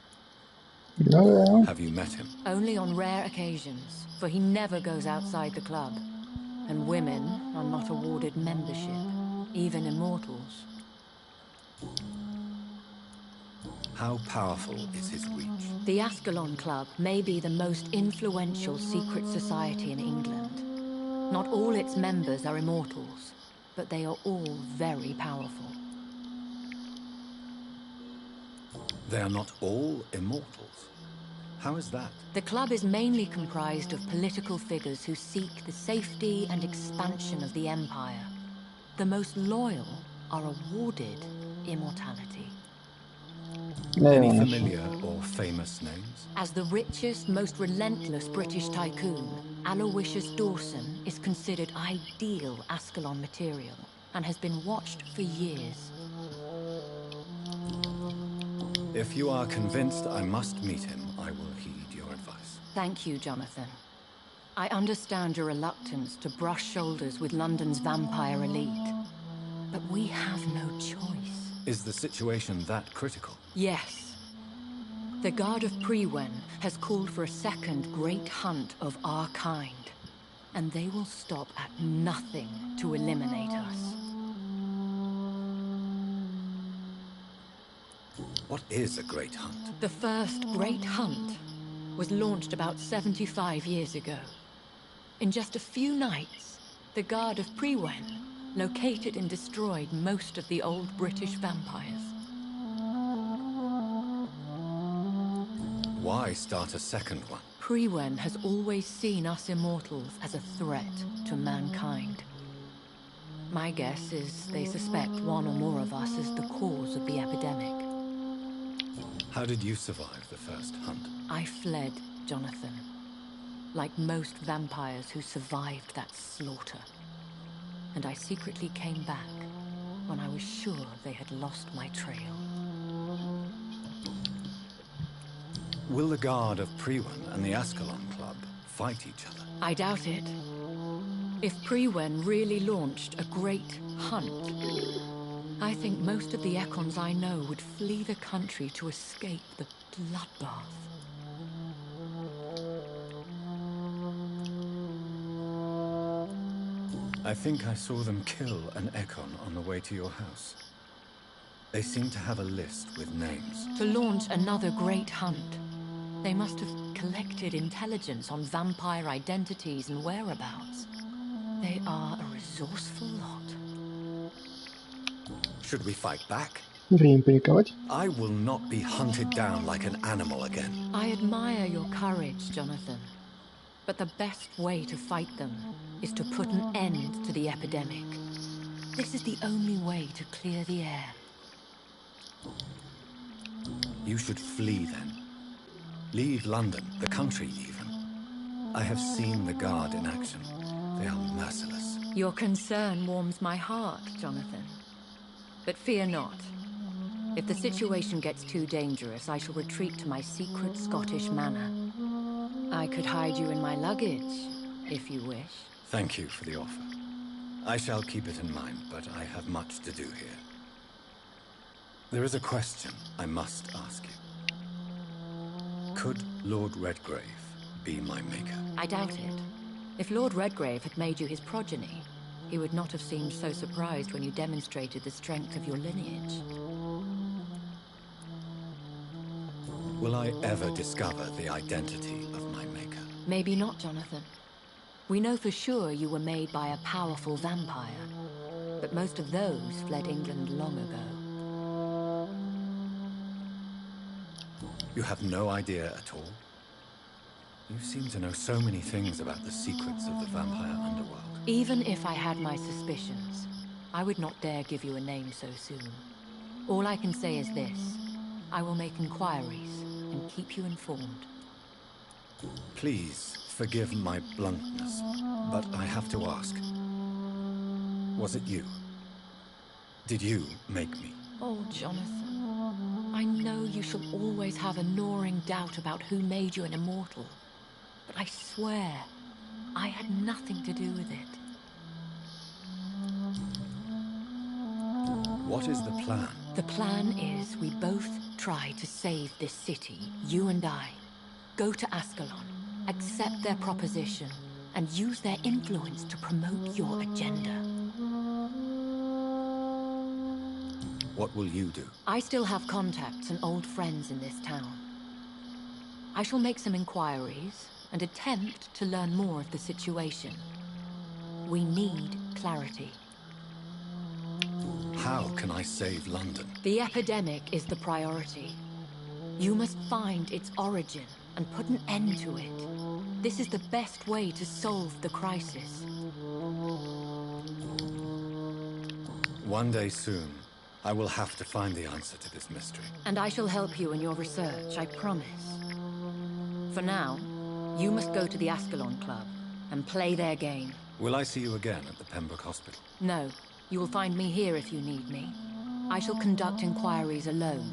Ну да. Have you met him? Only on rare occasions, for he never goes outside the club. And women are not awarded membership, even immortals. How powerful is his reach? The Ascalon Club may be the most influential secret society in England. Not all its members are immortals, but they are all very powerful. They are not all immortals. How is that? The club is mainly comprised of political figures who seek the safety and expansion of the Empire. The most loyal are awarded immortality. Any Наверное. familiar or famous names? As the richest, most relentless British tycoon, Aloysius Dawson is considered ideal Ascalon material and has been watched for years. If you are convinced I must meet him, I will heed your advice. Thank you, Jonathan. I understand your reluctance to brush shoulders with London's vampire elite, but we have no choice. Is the situation that critical? Yes. The Guard of Prewen has called for a second great hunt of our kind, and they will stop at nothing to eliminate us. What is a great hunt? The first great hunt was launched about 75 years ago. In just a few nights, the Guard of Prewen located and destroyed most of the old British vampires. Why start a second one? Prewen has always seen us immortals as a threat to mankind. My guess is they suspect one or more of us as the cause of the epidemic. How did you survive the first hunt? I fled, Jonathan. Like most vampires who survived that slaughter. And I secretly came back when I was sure they had lost my trail. Will the Guard of Prewen and the Ascalon Club fight each other? I doubt it. If Prewen really launched a great hunt, I think most of the Econs I know would flee the country to escape the bloodbath. I think I saw them kill an Econ on the way to your house. They seem to have a list with names. To launch another great hunt, they must have collected intelligence on vampire identities and whereabouts. They are a resourceful lot. Should we fight back? Время паниковать. I will not be hunted down like an animal again. I admire your courage, Jonathan. But the best way to fight them is to put an end to the epidemic. This is the only way to clear the air. You should flee then. Leave London, the country even. I have seen the Guard in action. They are merciless. Your concern warms my heart, Jonathan. But fear not. If the situation gets too dangerous, I shall retreat to my secret Scottish manor. I could hide you in my luggage, if you wish. Thank you for the offer. I shall keep it in mind, but I have much to do here. There is a question I must ask you. Could Lord Redgrave be my maker? I doubt it. If Lord Redgrave had made you his progeny, he would not have seemed so surprised when you demonstrated the strength of your lineage. Will I ever discover the identity of my maker? Maybe not, Jonathan. We know for sure you were made by a powerful vampire, but most of those fled England long ago. You have no idea at all? You seem to know so many things about the secrets of the vampire underworld. Even if I had my suspicions, I would not dare give you a name so soon. All I can say is this. I will make inquiries and keep you informed. Please forgive my bluntness, but I have to ask. Was it you? Did you make me? Oh, Jonathan. I know you shall always have a gnawing doubt about who made you an immortal. But I swear, I had nothing to do with it. What is the plan? The plan is we both try to save this city, you and I. Go to Ascalon, accept their proposition, and use their influence to promote your agenda. What will you do? I still have contacts and old friends in this town. I shall make some inquiries and attempt to learn more of the situation. We need clarity. How can I save London? The epidemic is the priority. You must find its origin and put an end to it. This is the best way to solve the crisis. One day soon, I will have to find the answer to this mystery. And I shall help you in your research, I promise. For now, you must go to the Ascalon Club and play their game. Will I see you again at the Pembroke Hospital? No, you will find me here if you need me. I shall conduct inquiries alone,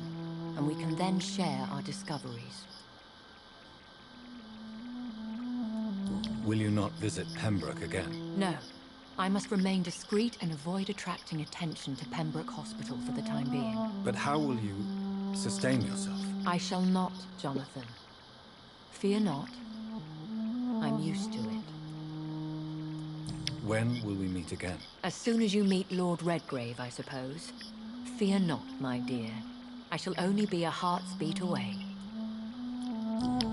and we can then share our discoveries. Will you not visit Pembroke again? No. I must remain discreet and avoid attracting attention to Pembroke Hospital for the time being. But how will you sustain yourself? I shall not, Jonathan. Fear not. I'm used to it. When will we meet again? As soon as you meet Lord Redgrave, I suppose. Fear not, my dear. I shall only be a heart's beat away.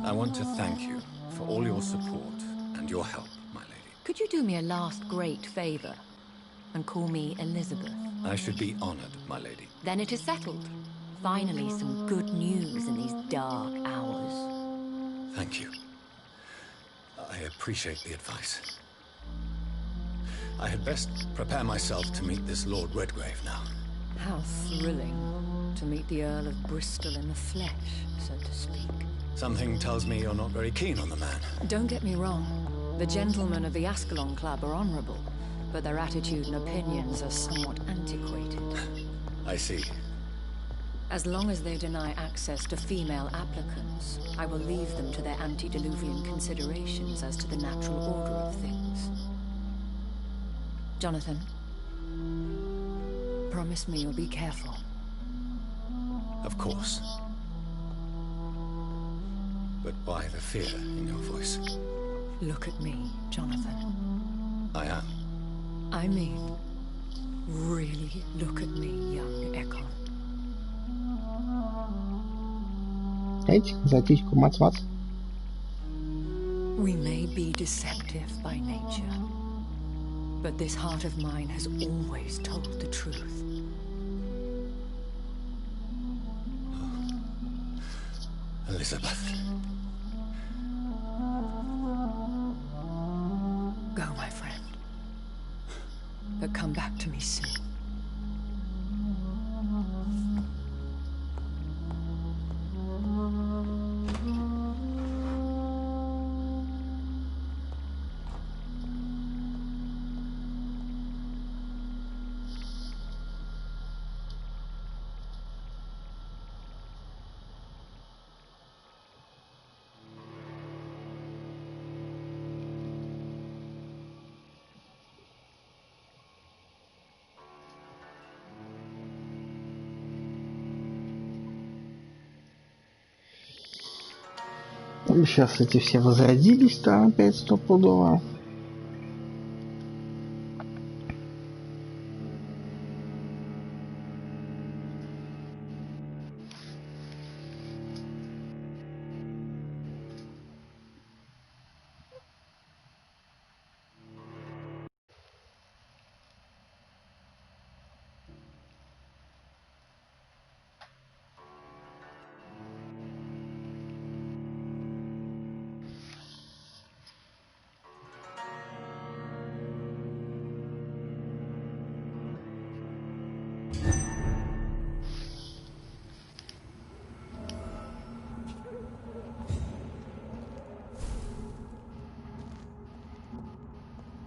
I want to thank you for all your support and your help, my lady. Could you do me a last great favor and call me Elizabeth? I should be honored, my lady. Then it is settled. Finally, some good news in these dark hours. Thank you. I appreciate the advice. I had best prepare myself to meet this Lord Redgrave now. How thrilling to meet the Earl of Bristol in the flesh, so to speak. Something tells me you're not very keen on the man. Don't get me wrong. The gentlemen of the Ascalon Club are honorable, but their attitude and opinions are somewhat antiquated. I see. As long as they deny access to female applicants, I will leave them to their antediluvian considerations as to the natural order of things. Jonathan, promise me you'll be careful. Of course. But why the fear in your voice? Look at me, Jonathan. I am. I mean, really look at me, young Ekon. Знаете, записку мац-мац. We may be deceptive by nature, but this heart of mine has always told the truth. Elizabeth. Go, my friend. But come back to me soon. Сейчас эти все возродились там опять стопудово.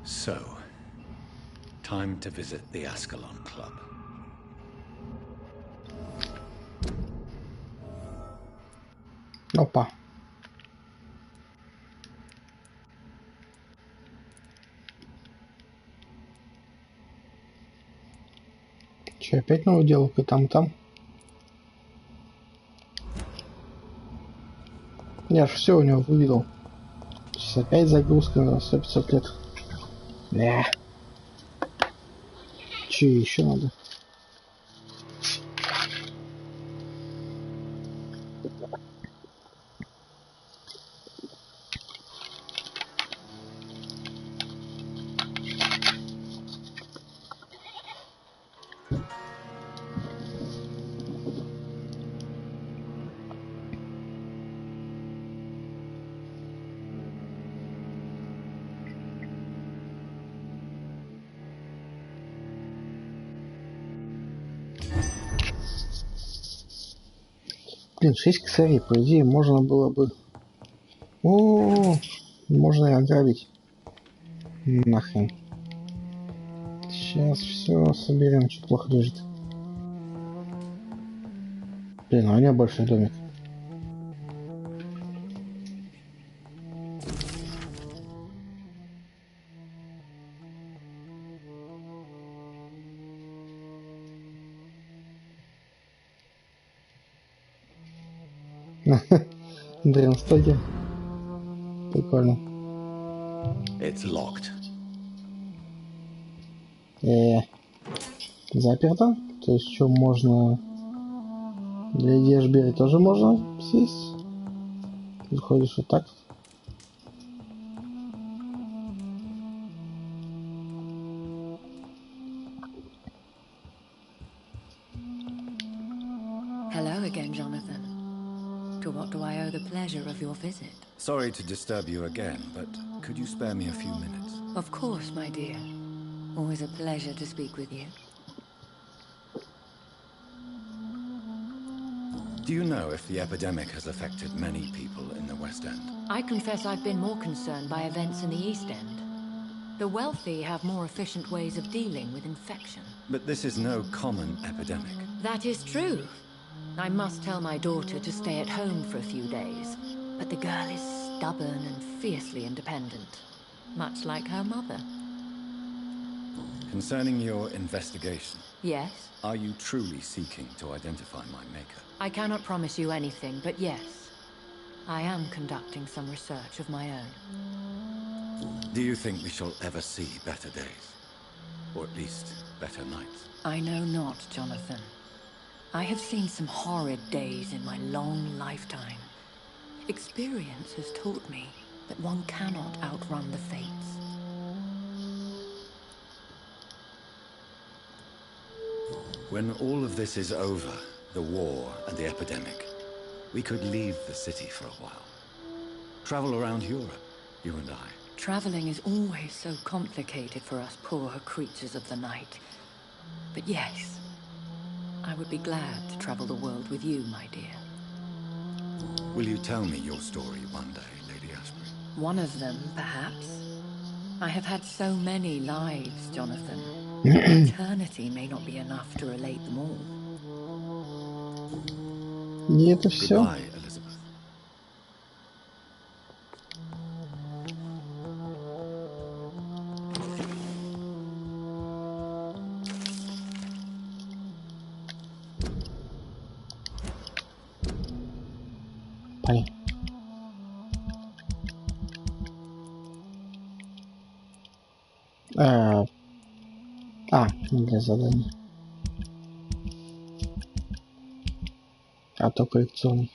So, time to visit the Ascalon Club. Опа. Че, опять новый диалог и там, и там? Я ж все у него вывел. Сейчас опять загрузка на 100-500 лет. Да. Че еще надо? Блин, 6 косарей, по идее, можно было бы... О, можно и ограбить. Нахрен. Сейчас все соберем, что плохо лежит. Блин, а у меня большой домик. Дренстоки. Прикольно. It's locked. Заперто? То есть что можно... Для Ешбери тоже можно съесть? Выходишь вот так. Hello again, Jonathan. To what do I owe the pleasure of your visit? Sorry to disturb you again, but could you spare me a few minutes? Of course, my dear. Always a pleasure to speak with you. Do you know if the epidemic has affected many people in the West End? I confess I've been more concerned by events in the East End. The wealthy have more efficient ways of dealing with infection. But this is no common epidemic. That is true. I must tell my daughter to stay at home for a few days. But the girl is stubborn and fiercely independent. Much like her mother. Concerning your investigation, Yes? are you truly seeking to identify my maker? I cannot promise you anything, but yes. I am conducting some research of my own. Do you think we shall ever see better days? Or at least better nights? I know not, Jonathan. I have seen some horrid days in my long lifetime. Experience has taught me that one cannot outrun the fates. When all of this is over, the war and the epidemic, we could leave the city for a while. Travel around Europe, you and I. Traveling is always so complicated for us poor creatures of the night. But yes, I would be glad to travel the world with you, my dear. Will you tell me your story one day, Lady Asprey? One of them, perhaps. I have had so many lives, Jonathan. Eternity may not be enough to relate them all. И это все. Goodbye, Elizabeth. Блин. для задания. А то коллекционный.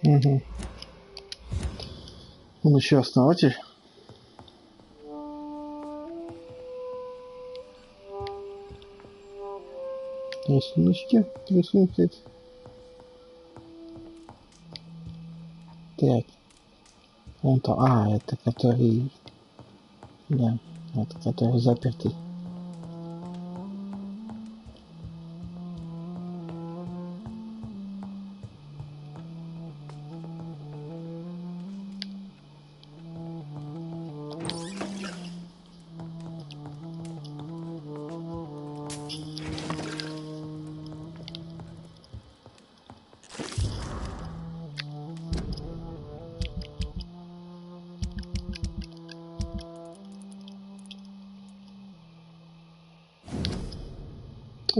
Угу. Он еще основатель. Рисуночки рисунки. Так. Он то. А, это который. Да, это который запертый.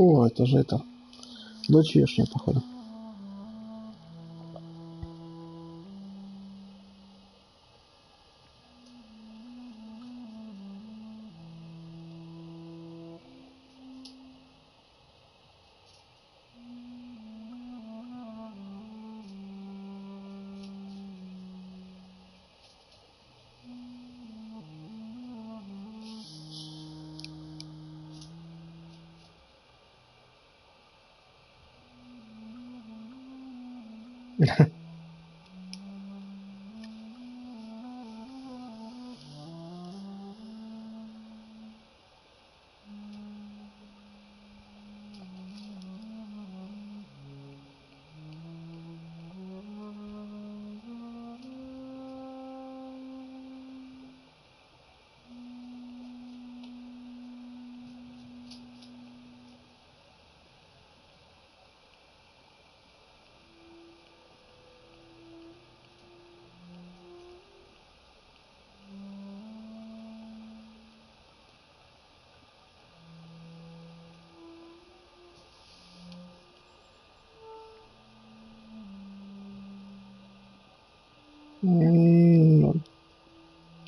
О, это же это. Дочь Вешня, походу.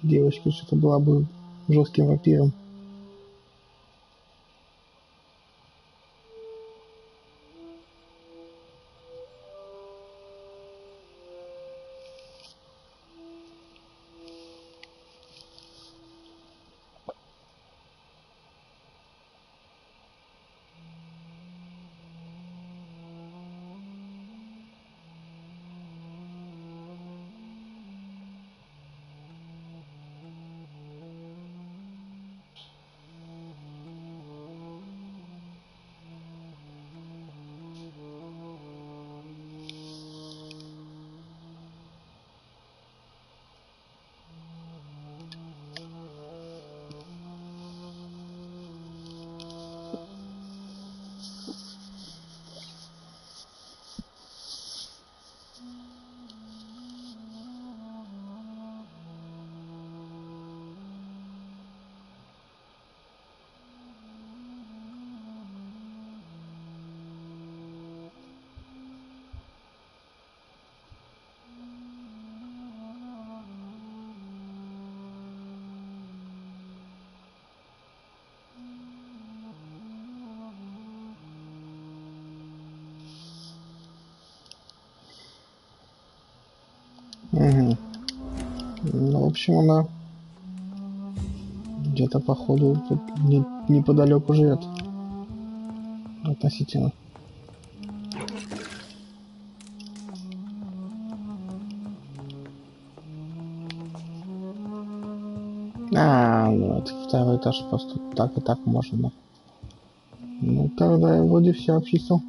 Девочка что-то была бы жестким вампиром. Угу. Ну, в общем, она где-то, походу, тут неподалеку живет. Относительно. Ну это второй этаж, просто так и так можно, да. Ну, тогда я вроде все обчистил.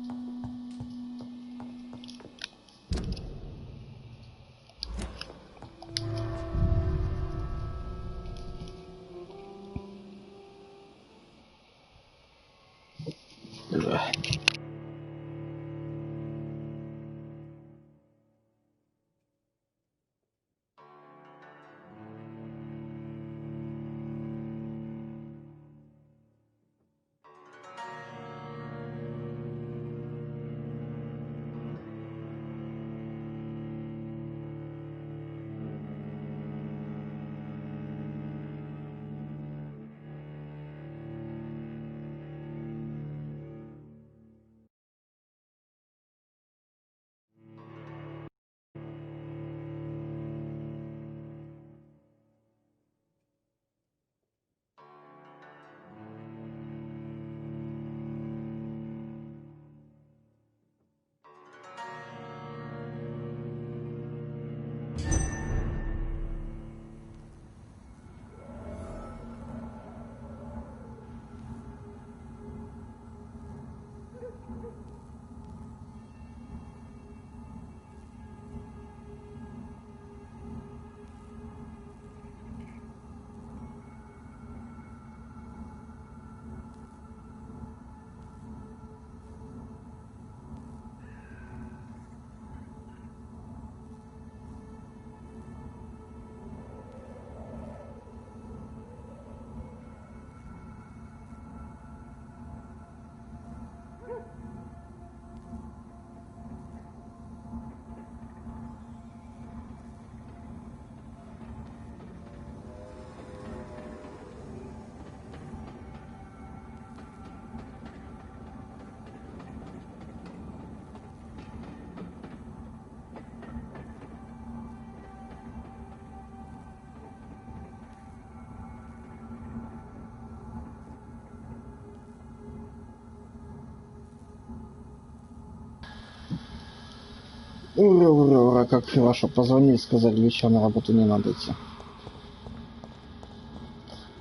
Ура, ура, ура, как хорошо. Позвонили, сказали, еще на работу не надо идти.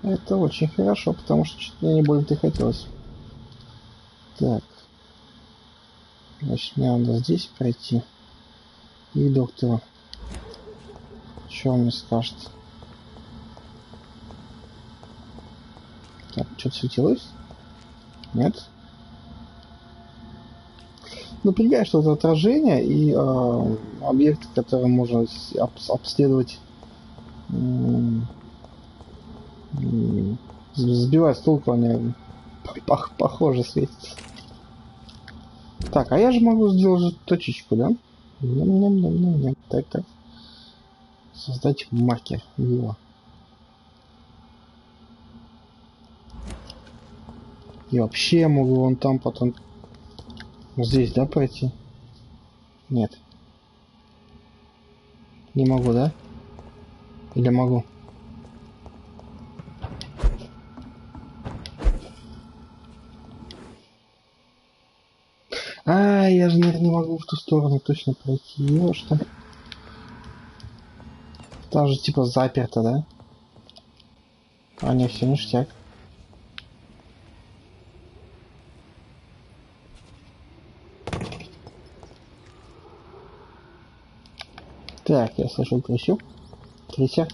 Это очень хорошо, потому что что-то мне не больно-то и хотелось. Так. Значит, мне надо здесь пройти. И к доктору. Что он мне скажет? Так, что-то светилось? Нет? Напрягает что-то отражение и объекты, которые можно обследовать, сбивать с толку, они похоже светятся. Так, а я же могу сделать точечку, да? Так, так. Создать маркер. Его. И вообще я могу вон там потом здесь, да, пройти? Нет. Не могу, да? Или могу? Я же, наверное, не могу в ту сторону точно пройти. Ёшта. Там же типа заперто, да? Не, все ништяк. Так, я слышал крысю. Крыся.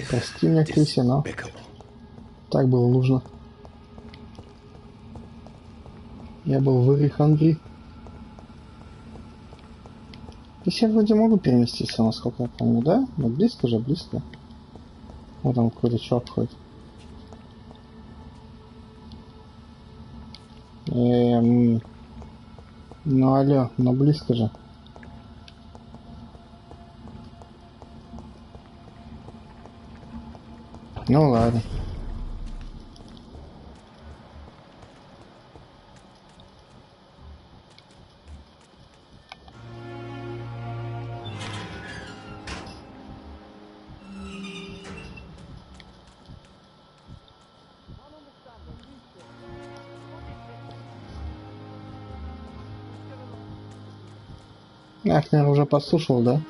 Прости меня, крыся, но так было нужно. Я был very hungry. Здесь я вроде могу переместиться, насколько я помню, да? Но близко же, близко. Вот там какой-то чувак ходит. Ну алло, но близко же. Ну ладно. Ах, наверное, уже послушал, да?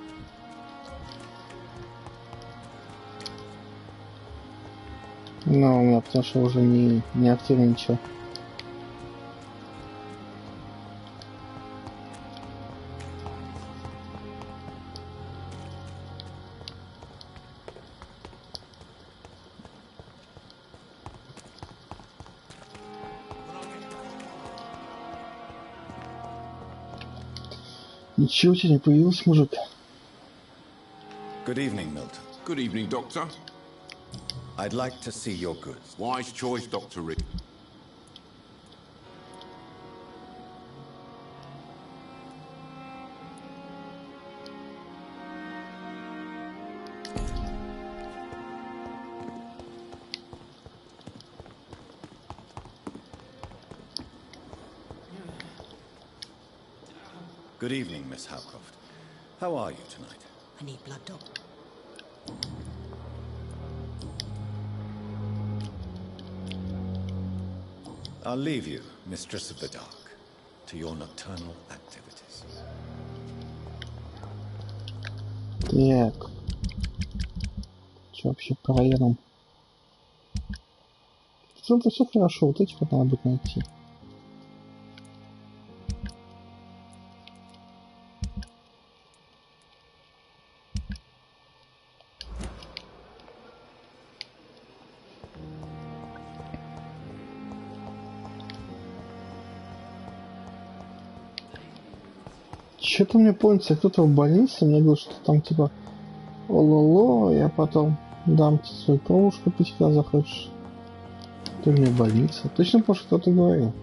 Но у меня потому что уже не активно ничего. Ничего у тебя не появился, мужик. Good evening, Milton. Good evening, Doctor. I'd like to see your goods. Wise choice, Dr. Reed. Good evening, Miss Howcroft. How are you tonight? I need blood, Doc. I'll leave you, Mistress of the Dark, to your nocturnal activities. Так. Что вообще проверим? Тут все хорошо, вот эти вот надо будет найти. Что-то мне помнится, кто-то в больнице мне говорил, что там типа ололо, я потом дам тебе свою кровушку пить, когда захочешь. Ты мне в больнице. Точно помню, что кто-то говорил.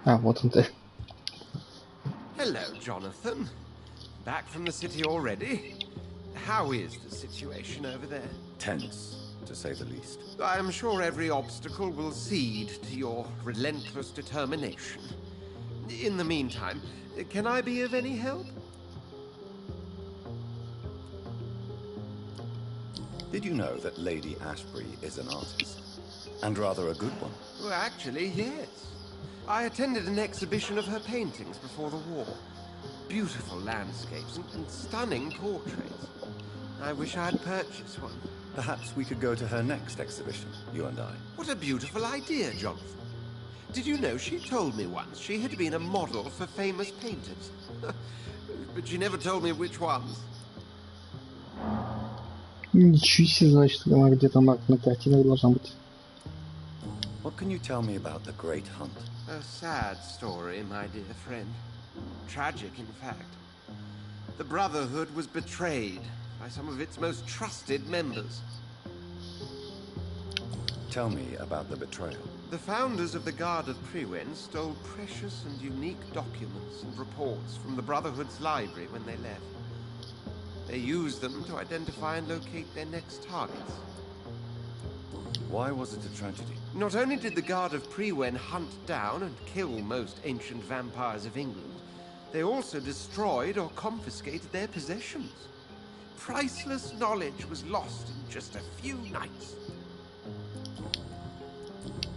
А, вот он ты. Hello, Jonathan. Back from the city already? How is the situation over there? Tense, to say the least. I'm sure every obstacle will cede to your relentless determination. In the meantime, can I be of any help? Did you know that Lady Ashbury is an artist? And rather a good one. Well, actually, yes. I attended an exhibition of her paintings before the war. Beautiful landscapes and stunning portraits. I wish I had purchased one. Perhaps we could go to her next exhibition, you and I. What a beautiful idea, Jonathan. Did you know she told me once she had been a model for famous painters? But she never told me which ones. Ничего себе, значит, она где-то на картинах должна быть. What can you tell me about the Great Hunt? A sad story, my dear friend. Tragic, in fact. The Brotherhood was betrayed by some of its most trusted members. Tell me about the betrayal. The founders of the Guard of Priwen stole precious and unique documents and reports from the Brotherhood's library when they left. They used them to identify and locate their next targets. Why was it a tragedy? Not only did the Guard of Priwen hunt down and kill most ancient vampires of England, they also destroyed or confiscated their possessions. Priceless knowledge was lost in just a few nights.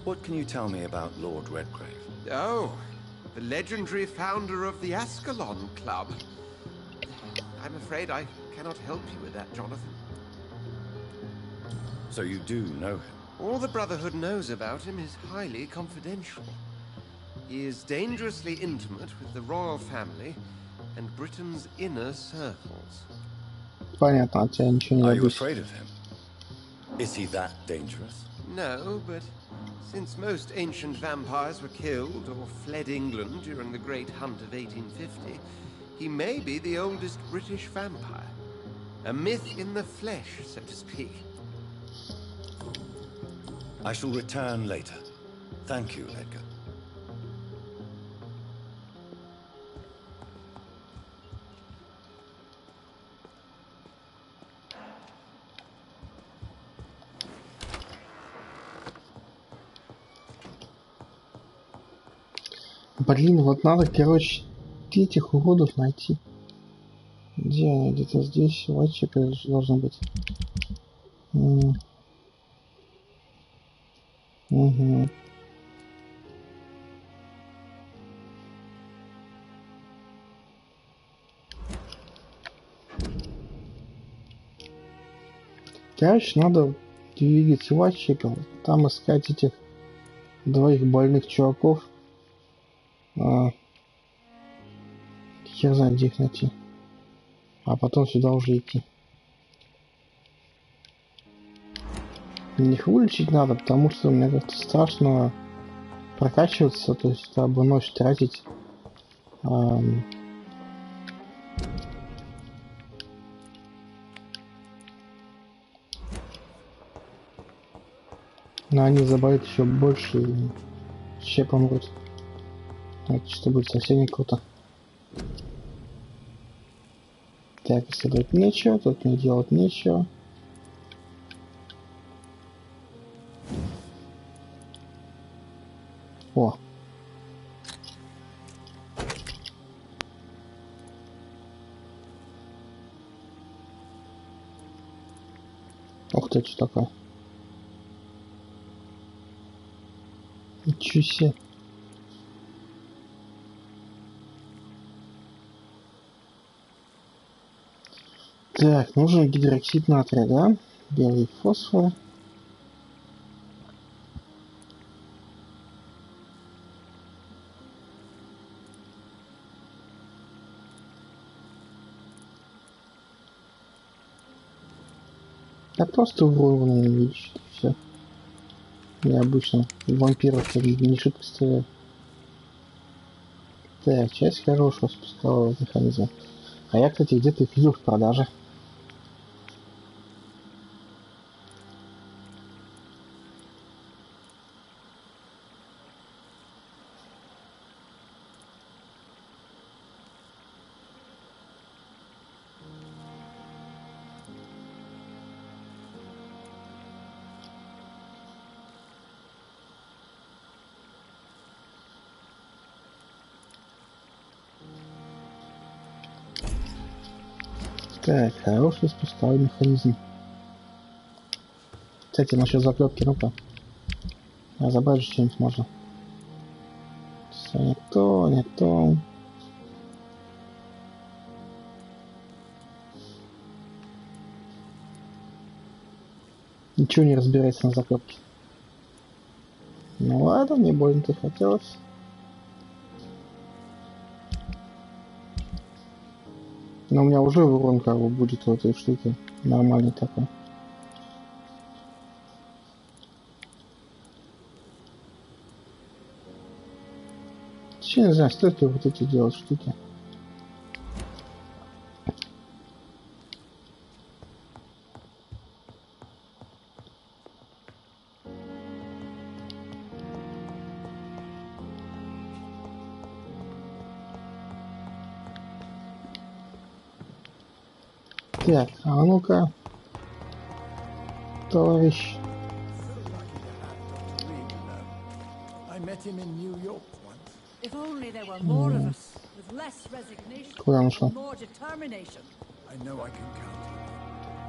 What can you tell me about Lord Redgrave? Oh, the legendary founder of the Ascalon Club. I'm afraid I cannot help you with that, Jonathan. So you do know him? All the Brotherhood knows about him is highly confidential. He is dangerously intimate with the royal family and Britain's inner circles. Понятно, от тебя ничего не Are you объясню. afraid of him? Is he that dangerous? No, but since most ancient vampires were killed or fled England during the Great Hunt of 1850, he may be the oldest British vampire. A myth in the flesh, so to speak. I shall return later. Thank you, Edgar. Блин, вот надо, короче, этих уродов найти. Где они? Где-то здесь. Вачик должен быть. Угу. Короче, надо двигаться в Ачепел, там искать этих двоих больных чуваков. Хер знает, где их найти. А потом сюда уже идти. Их вылечить надо, потому что мне как-то страшно прокачиваться, то есть чтобы ночь тратить. Но они заболеют еще больше и вообще помрут. Это что будет совсем не круто. Так, исследовать нечего, тут не делать нечего. О! Ух ты, что такое? Ничего себе. Так, нужен гидроксид натрия, да? Белый фосфор. Да просто вырванные вещи. Все. Я обычно вампиров не шибко стреляю. Так, часть хорошего спускового механизма. А я, кстати, где-то их видел в продаже. Так, хороший спусковой механизм. Кстати, насчет заклепки, ну-ка. Разобрать же что-нибудь можно. Все не то, не то. Ничего не разбирается на заклепке. Ну ладно, не больно-то хотелось. Но у меня уже урон как бы будет в этой штуке. Нормальный такой. Вообще не знаю, стоит ли вот эти делать штуки. Так, а ну-ка, товарищ. If only there were more of us, with less resignation Куда он ушел? and more determination. I know I can count on you.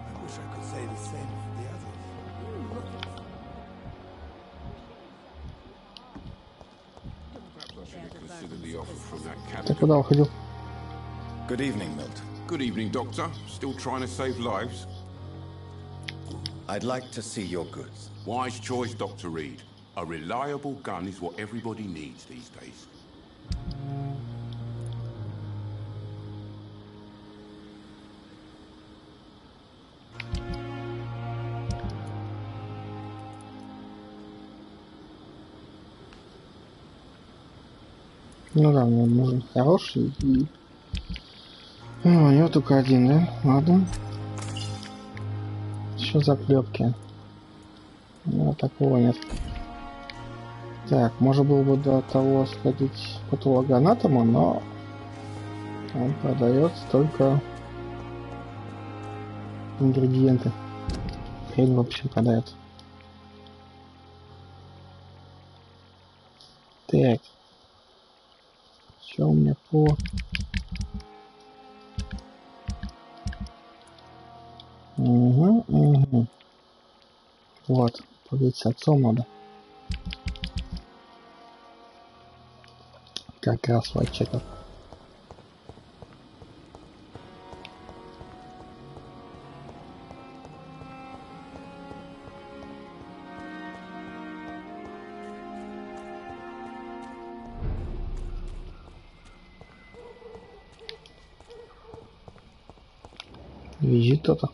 I wish I could say the same for the others. Perhaps I should have considered the offer from that Ты captain. куда уходил? Good evening, Milt. Good evening, Doctor. Still trying to save lives? I'd like to see your goods. Wise choice, Dr. Reed. A reliable gun is what everybody needs these days. Ну да, мне нужен хороший и... у него только один, да? Ладно. Еще заклепки. Ну, такого нет. Так, можно было бы до того сходить к патологоанатому, но он продает только ингредиенты. Хрень вообще продает. Так. Что у меня по... Угу. Вот, поговорить с отцом надо. Как раз вайчеков. Визит кто-то.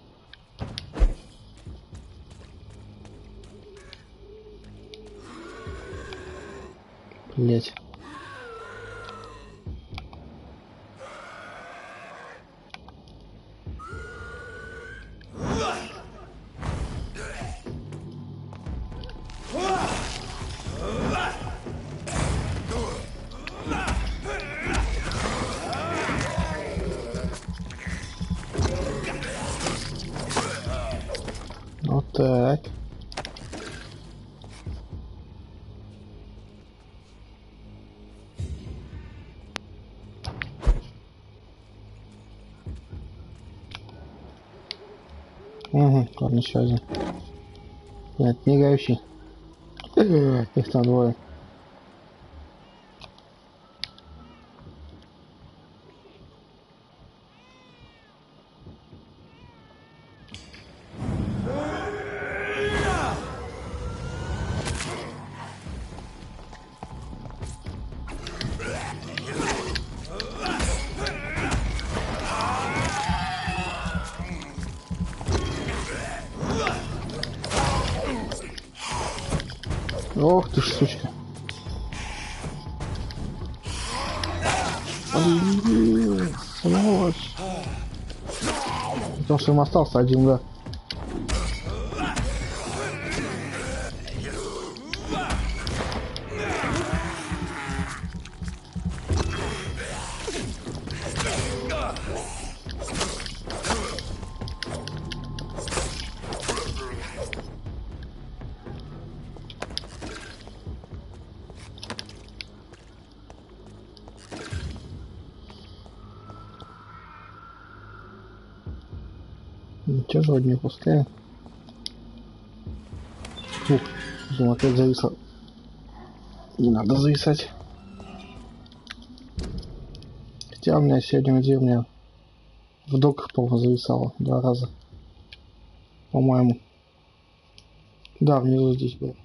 Блять. Вот так. Угу, ладно, еще один. Нет, не играющий. Их там двое. Ох ты ж, сучка. Сволочь. Потому что им остался один, да. Ничего же вроде не пускаю. Ух, зум опять зависло. Не надо зависать. Хотя у меня сегодня где у меня в доках, по-моему, зависало 2 раза. По-моему. Да, внизу здесь был.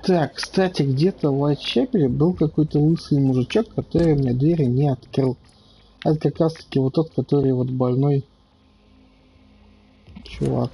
Так, кстати, где-то в Уайтчепеле был какой-то лысый мужичок, который мне двери не открыл. Это как раз таки вот тот, который вот больной чувак.